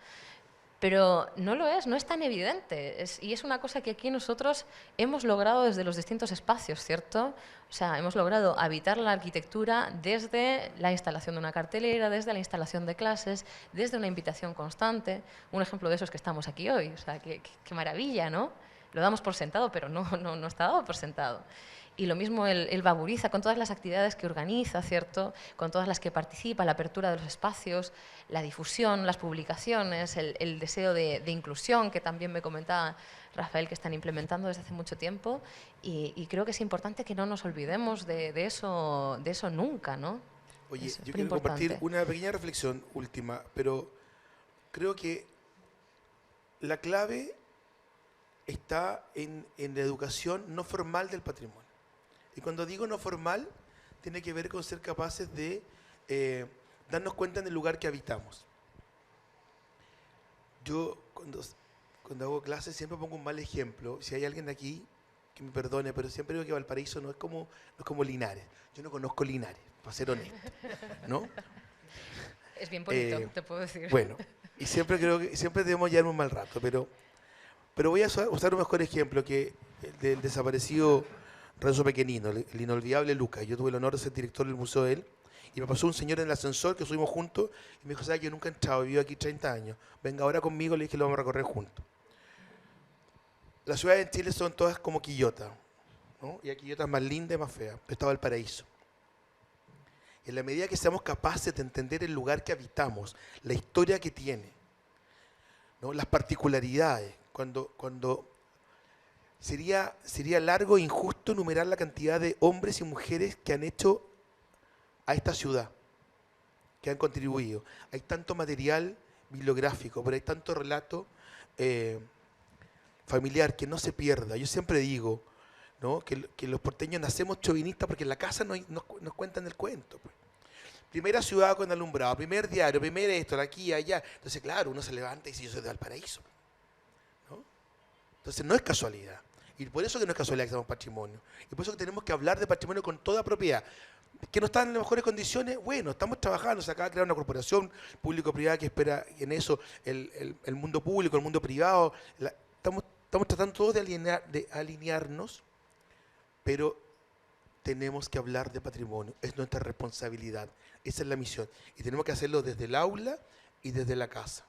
Pero no lo es, no es tan evidente. Y es una cosa que aquí nosotros hemos logrado desde los distintos espacios, ¿cierto? O sea, hemos logrado habitar la arquitectura desde la instalación de una cartelera, desde la instalación de clases, desde una invitación constante. Un ejemplo de eso es que estamos aquí hoy. O sea, qué maravilla, ¿no? Lo damos por sentado, pero no está dado por sentado. Y lo mismo el Baburiza, con todas las actividades que organiza, ¿cierto? Con todas las que participa, la apertura de los espacios, la difusión, las publicaciones, el deseo de inclusión, que también me comentaba Rafael, que están implementando desde hace mucho tiempo. Y creo que es importante que no nos olvidemos de eso nunca, ¿no? Oye, Es yo quiero compartir una pequeña reflexión última, pero creo que la clave está en la educación no formal del patrimonio. Y cuando digo no formal, tiene que ver con ser capaces de darnos cuenta del lugar que habitamos. Yo, cuando hago clases, siempre pongo un mal ejemplo. Si hay alguien aquí, que me perdone, pero siempre digo que Valparaíso no es como Linares. Yo no conozco Linares, para ser honesto, ¿no? Es bien bonito, te puedo decir. Bueno, y siempre creo que siempre debemos llevar un mal rato, pero voy a usar un mejor ejemplo que el del desaparecido Renzo Pequenino, el inolvidable Lucas. Yo tuve el honor de ser director del museo de él y me pasó un señor en el ascensor que subimos juntos y me dijo, ¿sabes? Yo nunca he entrado, he vivido aquí 30 años. Venga ahora conmigo, le dije, lo vamos a recorrer juntos. Las ciudades en Chile son todas como Quillota, ¿no? Y hay Quillotas más lindas y más feas. Pero está Valparaíso. En la medida que seamos capaces de entender el lugar que habitamos, la historia que tiene, ¿no? Las particularidades, cuando sería largo e injusto enumerar la cantidad de hombres y mujeres que han hecho a esta ciudad, que han contribuido. Hay tanto material bibliográfico, pero hay tanto relato familiar que no se pierda. Yo siempre digo, ¿no? que los porteños nacemos chauvinistas porque en la casa nos cuentan el cuento. Pues. Primera ciudad con alumbrado, primer diario, primer esto, aquí, allá. Entonces, claro, uno se levanta y dice, yo soy de Valparaíso. ¿No? Entonces, no es casualidad. Y por eso que no es casualidad que seamos patrimonio. Y por eso que tenemos que hablar de patrimonio con toda propiedad. Que no están en las mejores condiciones, bueno, estamos trabajando, se acaba de crear una corporación público-privada que espera en eso el mundo público, el mundo privado. Estamos tratando todos de alinearnos, pero tenemos que hablar de patrimonio, es nuestra responsabilidad, esa es la misión. Y tenemos que hacerlo desde el aula y desde la casa.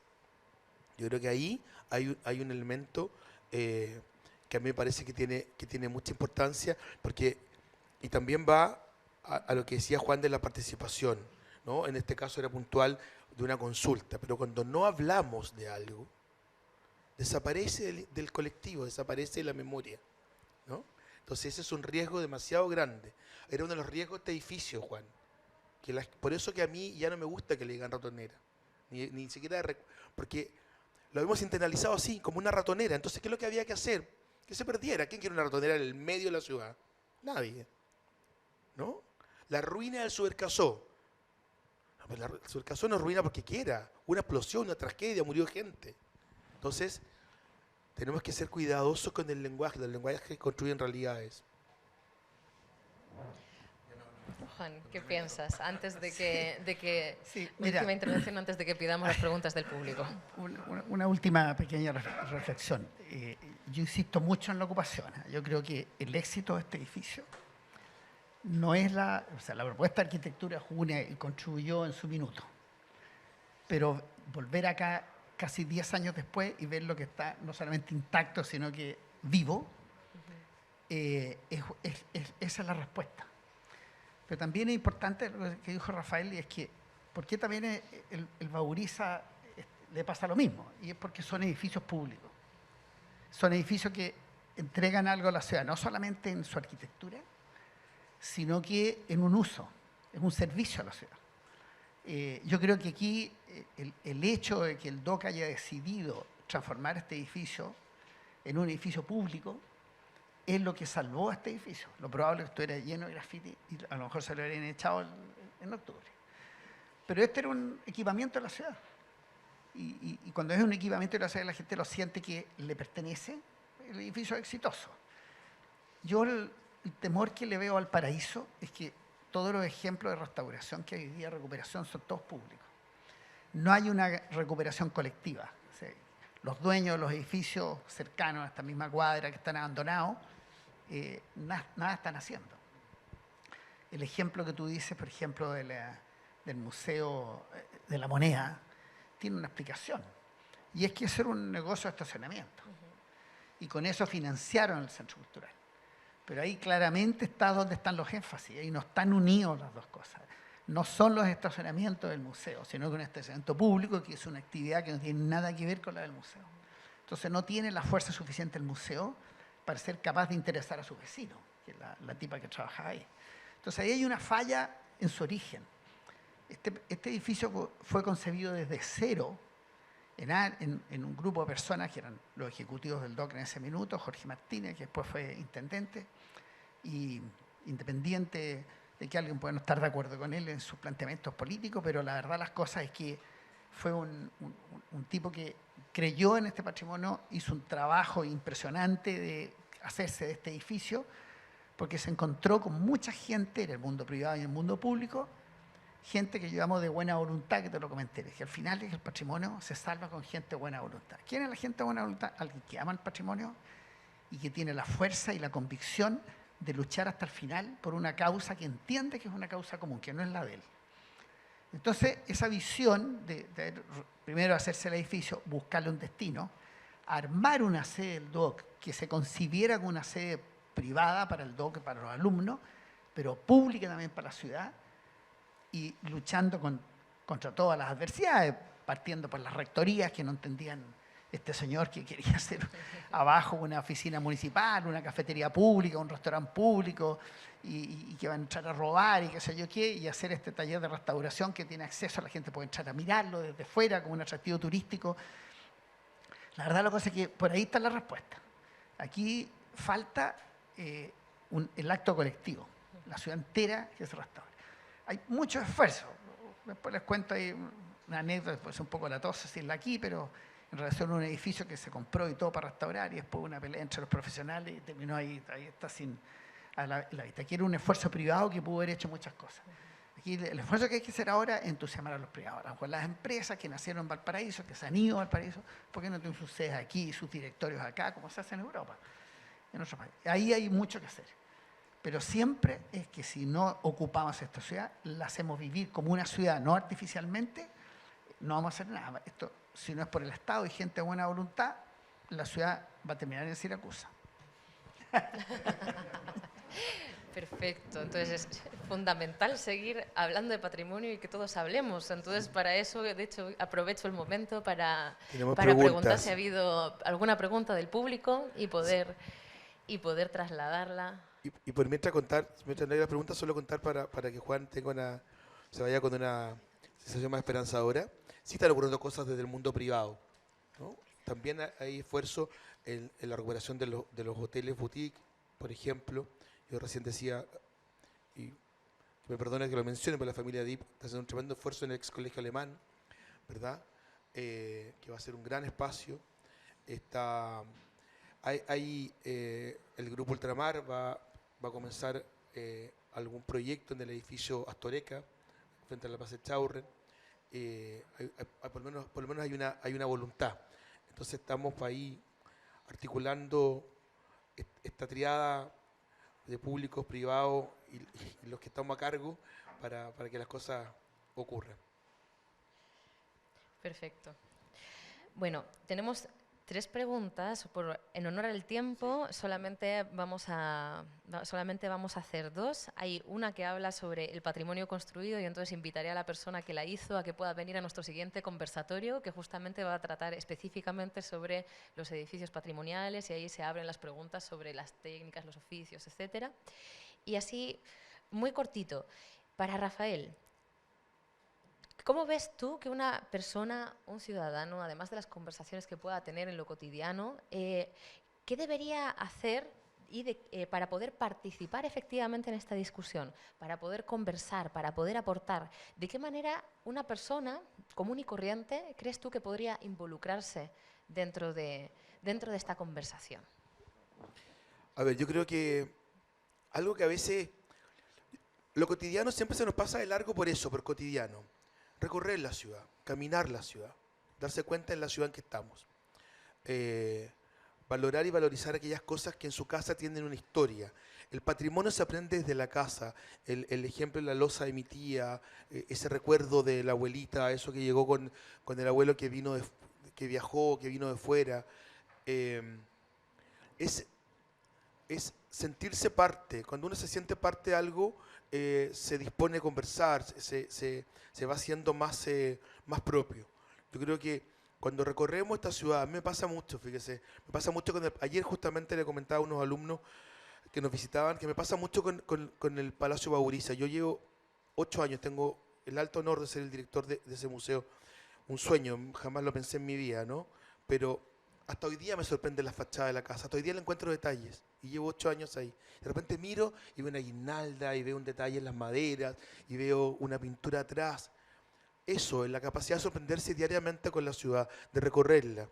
Yo creo que ahí hay un elemento que a mí me parece que tiene mucha importancia, porque y también va a lo que decía Juan de la participación, ¿no? En este caso era puntual de una consulta, pero cuando no hablamos de algo, desaparece del colectivo, desaparece de la memoria, ¿no? Entonces ese es un riesgo demasiado grande. Era uno de los riesgos de este edificio, Juan. Por eso que a mí ya no me gusta que le digan ratonera, ni siquiera, porque lo hemos internalizado así, como una ratonera. Entonces, ¿qué es lo que había que hacer? Que se perdiera. ¿Quién quiere una ratonera en el medio de la ciudad? Nadie. ¿No? La ruina del Supercasó. No, el Supercasó no ruina porque quiera. Una explosión, una tragedia, murió gente. Entonces, tenemos que ser cuidadosos con el lenguaje. Los lenguajes que construyen realidades. Juan, ¿qué piensas? Antes de que Sí, última intervención, antes de que pidamos las preguntas del público. Una última pequeña reflexión. Yo insisto mucho en la ocupación. Yo creo que el éxito de este edificio no es la propuesta de arquitectura Juna y contribuyó en su minuto. Pero volver acá casi 10 años después y ver lo que está no solamente intacto, sino que vivo, esa es la respuesta. Pero también es importante lo que dijo Rafael, y es que, ¿por qué también el Bauriza le pasa lo mismo? Y es porque son edificios públicos. Son edificios que entregan algo a la ciudad, no solamente en su arquitectura, sino que en un uso, en un servicio a la ciudad. Yo creo que aquí el hecho de que el DOC haya decidido transformar este edificio en un edificio público es lo que salvó a este edificio. Lo probable es que estuviera lleno de graffiti y a lo mejor se lo habrían echado en octubre. Pero este era un equipamiento de la ciudad. Y cuando es un equipamiento de la ciudad, la gente lo siente que le pertenece, el edificio es exitoso. Yo el temor que le veo al Paraíso es que todos los ejemplos de restauración que hay hoy día, recuperación, son todos públicos. No hay una recuperación colectiva. O sea, los dueños de los edificios cercanos a esta misma cuadra que están abandonados, nada están haciendo. El ejemplo que tú dices, por ejemplo, del Museo de la Moneda, tiene una explicación. Y es que ese era un negocio de estacionamiento. Y con eso financiaron el Centro Cultural. Pero ahí claramente está donde están los énfasis. Ahí no están unidos las dos cosas. No son los estacionamientos del museo, sino que un estacionamiento público, que es una actividad que no tiene nada que ver con la del museo. Entonces no tiene la fuerza suficiente el museo para ser capaz de interesar a sus vecinos, que es la tipa que trabaja ahí. Entonces ahí hay una falla en su origen. Este edificio fue concebido desde cero en un grupo de personas que eran los ejecutivos del DOC en ese minuto, Jorge Martínez, que después fue intendente, y independiente de que alguien pueda no estar de acuerdo con él en sus planteamientos políticos, pero la verdad las cosas es que fue un tipo que creyó en este patrimonio, hizo un trabajo impresionante de hacerse de este edificio, porque se encontró con mucha gente en el mundo privado y en el mundo público, gente que llevamos de buena voluntad, que te lo comenté, que al final el patrimonio se salva con gente de buena voluntad. ¿Quién es la gente de buena voluntad? Alguien que ama el patrimonio y que tiene la fuerza y la convicción de luchar hasta el final por una causa que entiende que es una causa común, que no es la de él. Entonces, esa visión de primero hacerse el edificio, buscarle un destino, armar una sede del DOC que se concibiera como una sede privada para el DOC, para los alumnos, pero pública también para la ciudad, y luchando contra todas las adversidades, partiendo por las rectorías que no entendían este señor que quería hacer abajo una oficina municipal, una cafetería pública, un restaurante público, y que van a entrar a robar y qué sé yo qué, y hacer este taller de restauración que tiene acceso, la gente puede entrar a mirarlo desde fuera como un atractivo turístico. La verdad la cosa es que por ahí está la respuesta. Aquí falta el acto colectivo, la ciudad entera que se restaura. Hay mucho esfuerzo. Después les cuento ahí una anécdota, después un poco latosa decirla aquí, pero en relación a un edificio que se compró y todo para restaurar, y después una pelea entre los profesionales y terminó ahí está sin a la vista. Aquí era un esfuerzo privado que pudo haber hecho muchas cosas. Aquí el esfuerzo que hay que hacer ahora es entusiasmar a los privados. A las empresas que nacieron en Valparaíso, que se han ido a Valparaíso, ¿por qué no tienen sus sedes aquí, sus directorios acá, como se hace en Europa, en otros países? Ahí hay mucho que hacer. Pero siempre es que si no ocupamos esta ciudad, la hacemos vivir como una ciudad, no artificialmente, no vamos a hacer nada. Esto, si no es por el Estado y gente de buena voluntad, la ciudad va a terminar en Siracusa. Perfecto, entonces es fundamental seguir hablando de patrimonio y que todos hablemos. Entonces, para eso, de hecho, aprovecho el momento para preguntar si ha habido alguna pregunta del público y poder trasladarla. Y por mientras no hay las preguntas, solo contar para que Juan se vaya con una sensación más esperanzadora. Sí están ocurriendo cosas desde el mundo privado, ¿no? También hay esfuerzo en la recuperación de los hoteles boutique, por ejemplo. Yo recién decía, y que me perdone que lo mencione, pero la familia DIP está haciendo un tremendo esfuerzo en el ex colegio alemán, ¿verdad? Que va a ser un gran espacio. El grupo Ultramar va a comenzar algún proyecto en el edificio Astoreca, frente a la Plaza Chaurren. Por lo menos hay una voluntad. Entonces estamos ahí articulando esta triada de públicos, privados y los que estamos a cargo para que las cosas ocurran. Perfecto. Bueno, tenemos 3 preguntas. En honor al tiempo, solamente vamos a hacer 2. Hay una que habla sobre el patrimonio construido y entonces invitaré a la persona que la hizo a que pueda venir a nuestro siguiente conversatorio, que justamente va a tratar específicamente sobre los edificios patrimoniales y ahí se abren las preguntas sobre las técnicas, los oficios, etcétera. Y así, muy cortito, para Rafael, ¿cómo ves tú que una persona, un ciudadano, además de las conversaciones que pueda tener en lo cotidiano, qué debería hacer para poder participar efectivamente en esta discusión, para poder conversar, para poder aportar? ¿De qué manera una persona común y corriente crees tú que podría involucrarse dentro de esta conversación? A ver, yo creo que algo que a veces, lo cotidiano siempre se nos pasa de largo por eso, por cotidiano. Recorrer la ciudad, caminar la ciudad, darse cuenta en la ciudad en que estamos. Valorar y valorizar aquellas cosas que en su casa tienen una historia. El patrimonio se aprende desde la casa. El ejemplo de la loza de mi tía, ese recuerdo de la abuelita, eso que llegó con el abuelo que viajó, que vino de fuera. Es sentirse parte. Cuando uno se siente parte de algo, se dispone a conversar, se va haciendo más propio. Yo creo que cuando recorremos esta ciudad, a mí me pasa mucho, fíjese, me pasa mucho ayer justamente le comentaba a unos alumnos que nos visitaban, que me pasa mucho con el Palacio Bauriza. Yo llevo 8 años, tengo el alto honor de ser el director de ese museo, un sueño, jamás lo pensé en mi vida, ¿no? Pero hasta hoy día me sorprende la fachada de la casa, hasta hoy día le encuentro detalles y llevo 8 años ahí. De repente miro y veo una guirnalda y veo un detalle en las maderas y veo una pintura atrás. Eso, es la capacidad de sorprenderse diariamente con la ciudad, de recorrerla.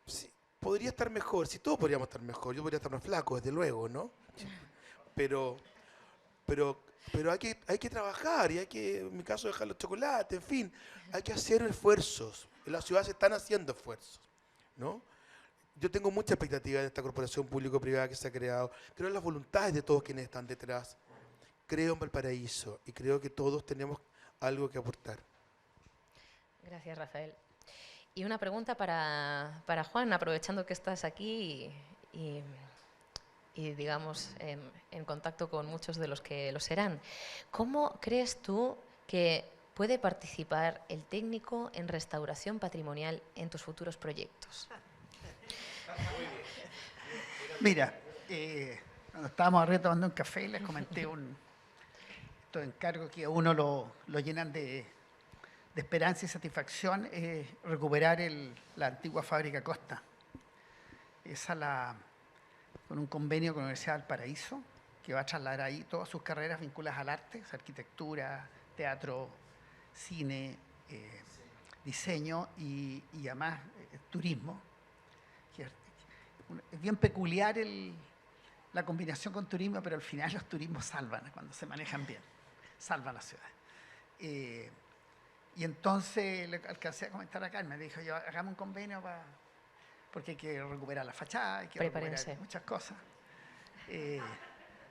Sí, podría estar mejor, si todos podríamos estar mejor, yo podría estar más flaco, desde luego, ¿no? Pero hay que trabajar y hay que, en mi caso, dejar los chocolates, en fin, hay que hacer esfuerzos. En la ciudad se están haciendo esfuerzos, ¿no? Yo tengo mucha expectativa de esta corporación público-privada que se ha creado. Creo en las voluntades de todos quienes están detrás. Creo en Valparaíso y creo que todos tenemos algo que aportar. Gracias, Rafael. Y una pregunta para Juan, aprovechando que estás aquí y digamos, en contacto con muchos de los que lo serán. ¿Cómo crees tú que puede participar el técnico en restauración patrimonial en tus futuros proyectos? Mira, cuando estábamos arriba tomando un café, les comenté estos encargos que a uno lo llenan de esperanza y satisfacción, recuperar la antigua fábrica Costa. Con un convenio con la Universidad del Paraíso, que va a trasladar ahí todas sus carreras vinculadas al arte, arquitectura, teatro, cine, diseño y además turismo. Es bien peculiar la combinación con turismo, pero al final los turismos salvan, cuando se manejan bien, salvan la ciudad. Y entonces le alcancé a comentar a Carmen, me dijo yo, hagamos un convenio porque hay que recuperar la fachada, hay que recuperar muchas cosas.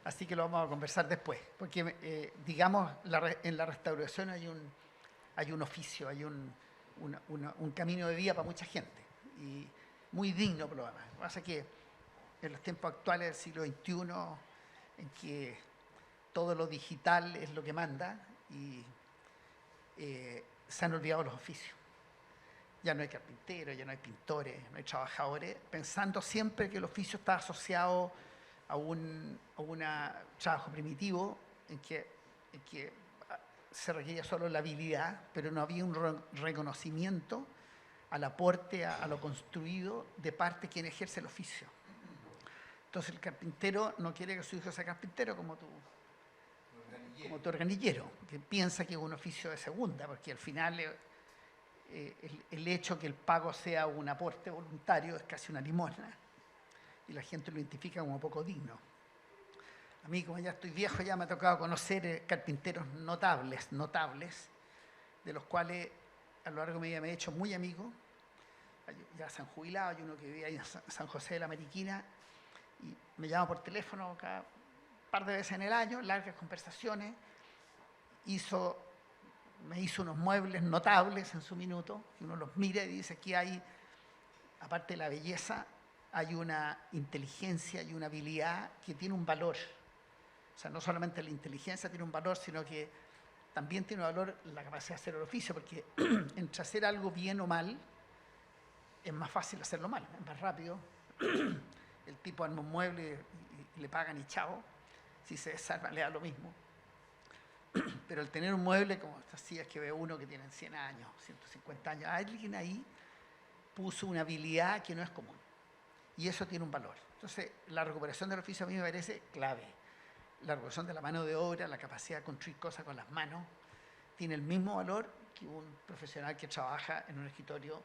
Así que lo vamos a conversar después, porque digamos, en la restauración hay un oficio, hay un camino de vida para mucha gente, y muy digno por lo demás. Lo que pasa es que en los tiempos actuales del siglo XXI, en que todo lo digital es lo que manda, y se han olvidado los oficios. Ya no hay carpinteros, ya no hay pintores, no hay trabajadores, pensando siempre que el oficio está asociado a un trabajo primitivo en que se requería solo la habilidad, pero no había un reconocimiento al aporte, a lo construido de parte de quien ejerce el oficio. Entonces el carpintero no quiere que su hijo sea carpintero como tu organillero, que piensa que es un oficio de segunda, porque al final el hecho que el pago sea un aporte voluntario es casi una limosna y la gente lo identifica como poco digno. A mí, como ya estoy viejo, ya me ha tocado conocer carpinteros notables, de los cuales a lo largo de mi vida me he hecho muy amigo. Ya se han jubilado, hay uno que vive ahí en San José de la Mariquina, y me llama por teléfono cada par de veces en el año, largas conversaciones. Me hizo unos muebles notables en su minuto, y uno los mira y dice, aquí hay, aparte de la belleza, hay una inteligencia y una habilidad que tiene un valor. O sea, no solamente la inteligencia tiene un valor, sino que también tiene un valor la capacidad de hacer el oficio, porque entre hacer algo bien o mal, es más fácil hacerlo mal, es más rápido. El tipo arma un mueble y le pagan y chao. Si se desarma, le da lo mismo. Pero el tener un mueble como estas sillas que ve uno que tienen 100 años, 150 años, alguien ahí puso una habilidad que no es común. Y eso tiene un valor. Entonces, la recuperación del oficio a mí me parece clave. La recuperación de la mano de obra, la capacidad de construir cosas con las manos, tiene el mismo valor que un profesional que trabaja en un escritorio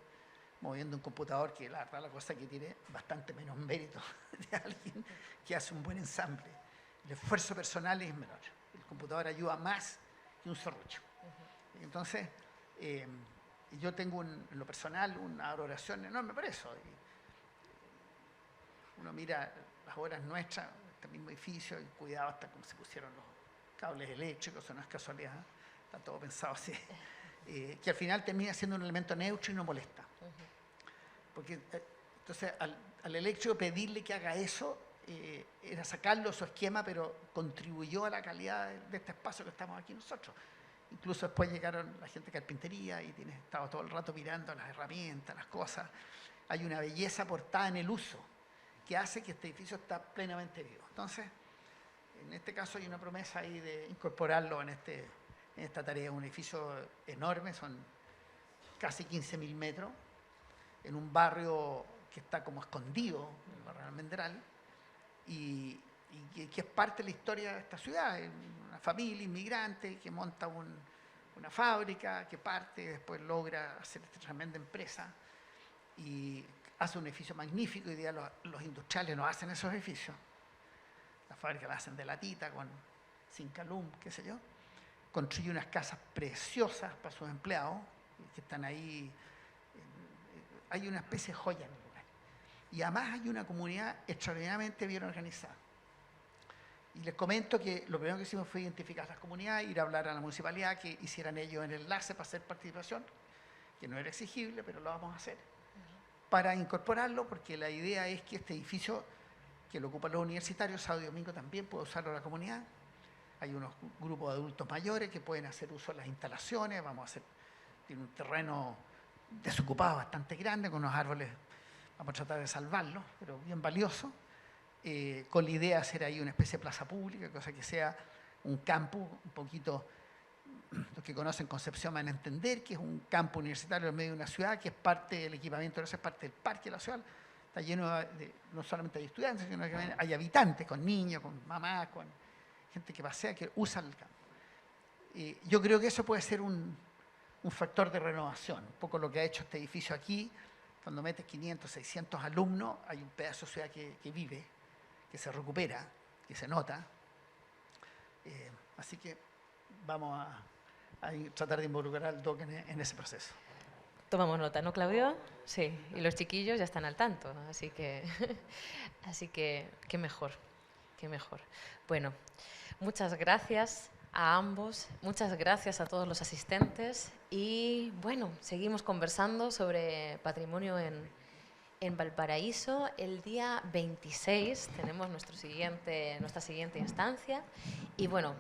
moviendo un computador, que la verdad la cosa que tiene bastante menos mérito de alguien que hace un buen ensamble. El esfuerzo personal es menor. El computador ayuda más que un serrucho. Entonces, yo tengo en lo personal una adoración enorme por eso. Uno mira las obras nuestras, este mismo edificio, y cuidado hasta cómo se pusieron los cables eléctricos, eso no es casualidad, está todo pensado así, que al final termina siendo un elemento neutro y no molesta. Porque entonces al eléctrico pedirle que haga eso era sacarlo de su esquema, pero contribuyó a la calidad de este espacio que estamos aquí nosotros. Incluso después llegaron la gente de carpintería y estaba todo el rato mirando las herramientas, las cosas. Hay una belleza aportada en el uso que hace que este edificio está plenamente vivo. Entonces, en este caso hay una promesa ahí de incorporarlo en esta tarea. Un edificio enorme, son casi 15.000 metros, en un barrio que está como escondido, el barrio Almendral, y que es parte de la historia de esta ciudad. Una familia inmigrante que monta una fábrica, que parte y después logra hacer esta tremenda empresa y hace un edificio magnífico. Hoy día los industriales no hacen esos edificios. Las fábricas las hacen de latita, con Zincalum, qué sé yo. Construye unas casas preciosas para sus empleados, que están ahí. Hay una especie de joya en el lugar. Y además hay una comunidad extraordinariamente bien organizada. Y les comento que lo primero que hicimos fue identificar las comunidades, ir a hablar a la municipalidad, que hicieran ellos el enlace para hacer participación, que no era exigible, pero lo vamos a hacer, para incorporarlo, porque la idea es que este edificio, que lo ocupan los universitarios, sábado y domingo también puede usarlo la comunidad. Hay unos grupos de adultos mayores que pueden hacer uso de las instalaciones. Tiene un terreno desocupado bastante grande, con unos árboles, vamos a tratar de salvarlos, pero bien valioso, con la idea de hacer ahí una especie de plaza pública, cosa que sea un campus un poquito. Los que conocen Concepción van a entender que es un campo universitario en medio de una ciudad, que es parte del equipamiento, es parte del parque de la ciudad. Está lleno no solamente de estudiantes, sino que hay habitantes, con niños, con mamás, con gente que pasea, que usan el campo. Yo creo que eso puede ser un factor de renovación, un poco lo que ha hecho este edificio aquí. Cuando metes 500, 600 alumnos, hay un pedazo de ciudad que vive, que se recupera, que se nota. Así que vamos a tratar de involucrar al DOC en ese proceso. Tomamos nota, ¿no, Claudio? Sí, y los chiquillos ya están al tanto, así que qué mejor, qué mejor. Bueno, muchas gracias a ambos, muchas gracias a todos los asistentes y bueno, seguimos conversando sobre patrimonio en Valparaíso. El día 26 tenemos nuestra siguiente instancia y bueno,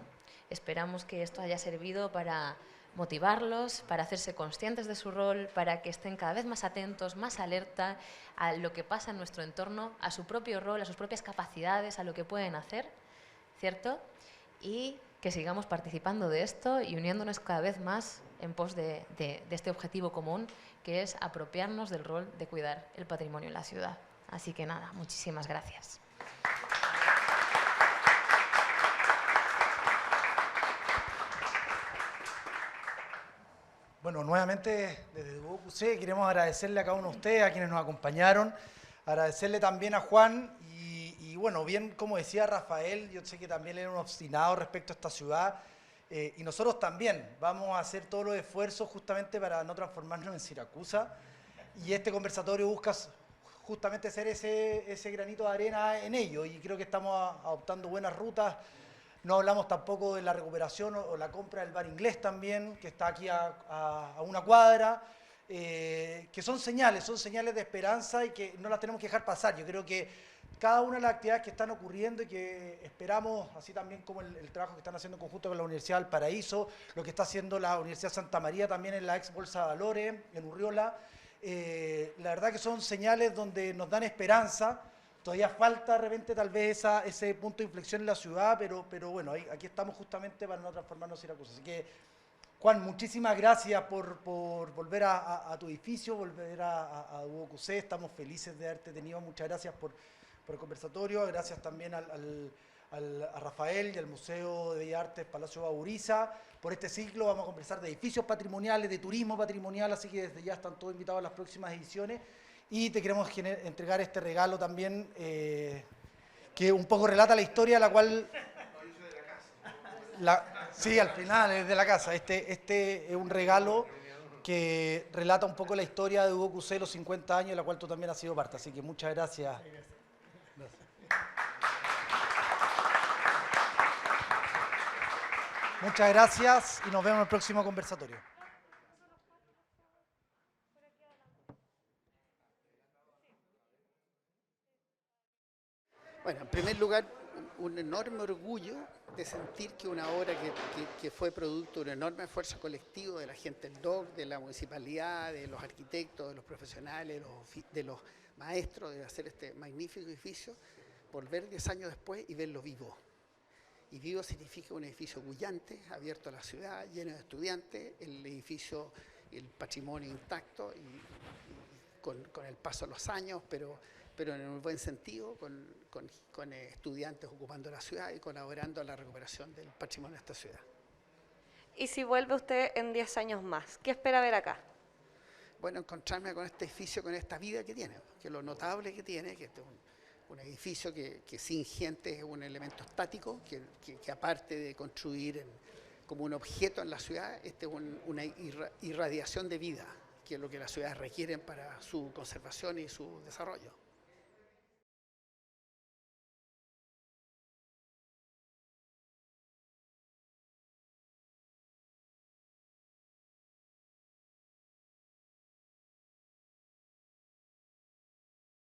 esperamos que esto haya servido para motivarlos, para hacerse conscientes de su rol, para que estén cada vez más atentos, más alerta a lo que pasa en nuestro entorno, a su propio rol, a sus propias capacidades, a lo que pueden hacer, ¿cierto? Y que sigamos participando de esto y uniéndonos cada vez más en pos de este objetivo común, que es apropiarnos del rol de cuidar el patrimonio en la ciudad. Así que nada, muchísimas gracias. Bueno, nuevamente desde UC queremos agradecerle a cada uno de ustedes, a quienes nos acompañaron, agradecerle también a Juan y bueno, bien como decía Rafael, yo sé que también era un obstinado respecto a esta ciudad, y nosotros también vamos a hacer todos los esfuerzos justamente para no transformarnos en Siracusa, y este conversatorio busca justamente ser ese granito de arena en ello, y creo que estamos adoptando buenas rutas. No hablamos tampoco de la recuperación o la compra del bar inglés también, que está aquí a una cuadra, que son señales de esperanza y que no las tenemos que dejar pasar. Yo creo que cada una de las actividades que están ocurriendo y que esperamos, así también como el trabajo que están haciendo en conjunto con la Universidad del Paraíso, lo que está haciendo la Universidad Santa María también en la ex Bolsa de Valores, en Urriola, la verdad que son señales donde nos dan esperanza. Todavía falta de repente tal vez ese punto de inflexión en la ciudad, pero bueno, aquí estamos justamente para no transformarnos en Siracusa. Así que, Juan, muchísimas gracias por volver a tu edificio, volver a Duoc UC. Estamos felices de haberte tenido. Muchas gracias por el conversatorio. Gracias también a Rafael y al Museo de Bellas Artes Palacio Bauriza por este ciclo. Vamos a conversar de edificios patrimoniales, de turismo patrimonial, así que desde ya están todos invitados a las próximas ediciones. Y te queremos entregar este regalo también, que un poco relata la historia, la cual... sí, al final es de la casa. Este es un regalo que relata un poco la historia de Duoc UC, los 50 años, de la cual tú también has sido parte. Así que muchas gracias. Muchas gracias y nos vemos en el próximo conversatorio. Bueno, en primer lugar, un enorme orgullo de sentir que una obra que fue producto de un enorme esfuerzo colectivo de la gente del DOC, de la municipalidad, de los arquitectos, de los profesionales, de los maestros, de hacer este magnífico edificio, volver 10 años después y verlo vivo. Y vivo significa un edificio bullante, abierto a la ciudad, lleno de estudiantes, el edificio, el patrimonio intacto, y con el paso de los años, pero en un buen sentido, con estudiantes ocupando la ciudad y colaborando a la recuperación del patrimonio de esta ciudad. Y si vuelve usted en 10 años más, ¿qué espera ver acá? Bueno, encontrarme con este edificio, con esta vida que tiene, que lo notable que tiene, que este es un edificio que sin gente es un elemento estático, que aparte de construir como un objeto en la ciudad, este es una irradiación de vida, que es lo que las ciudades requieren para su conservación y su desarrollo.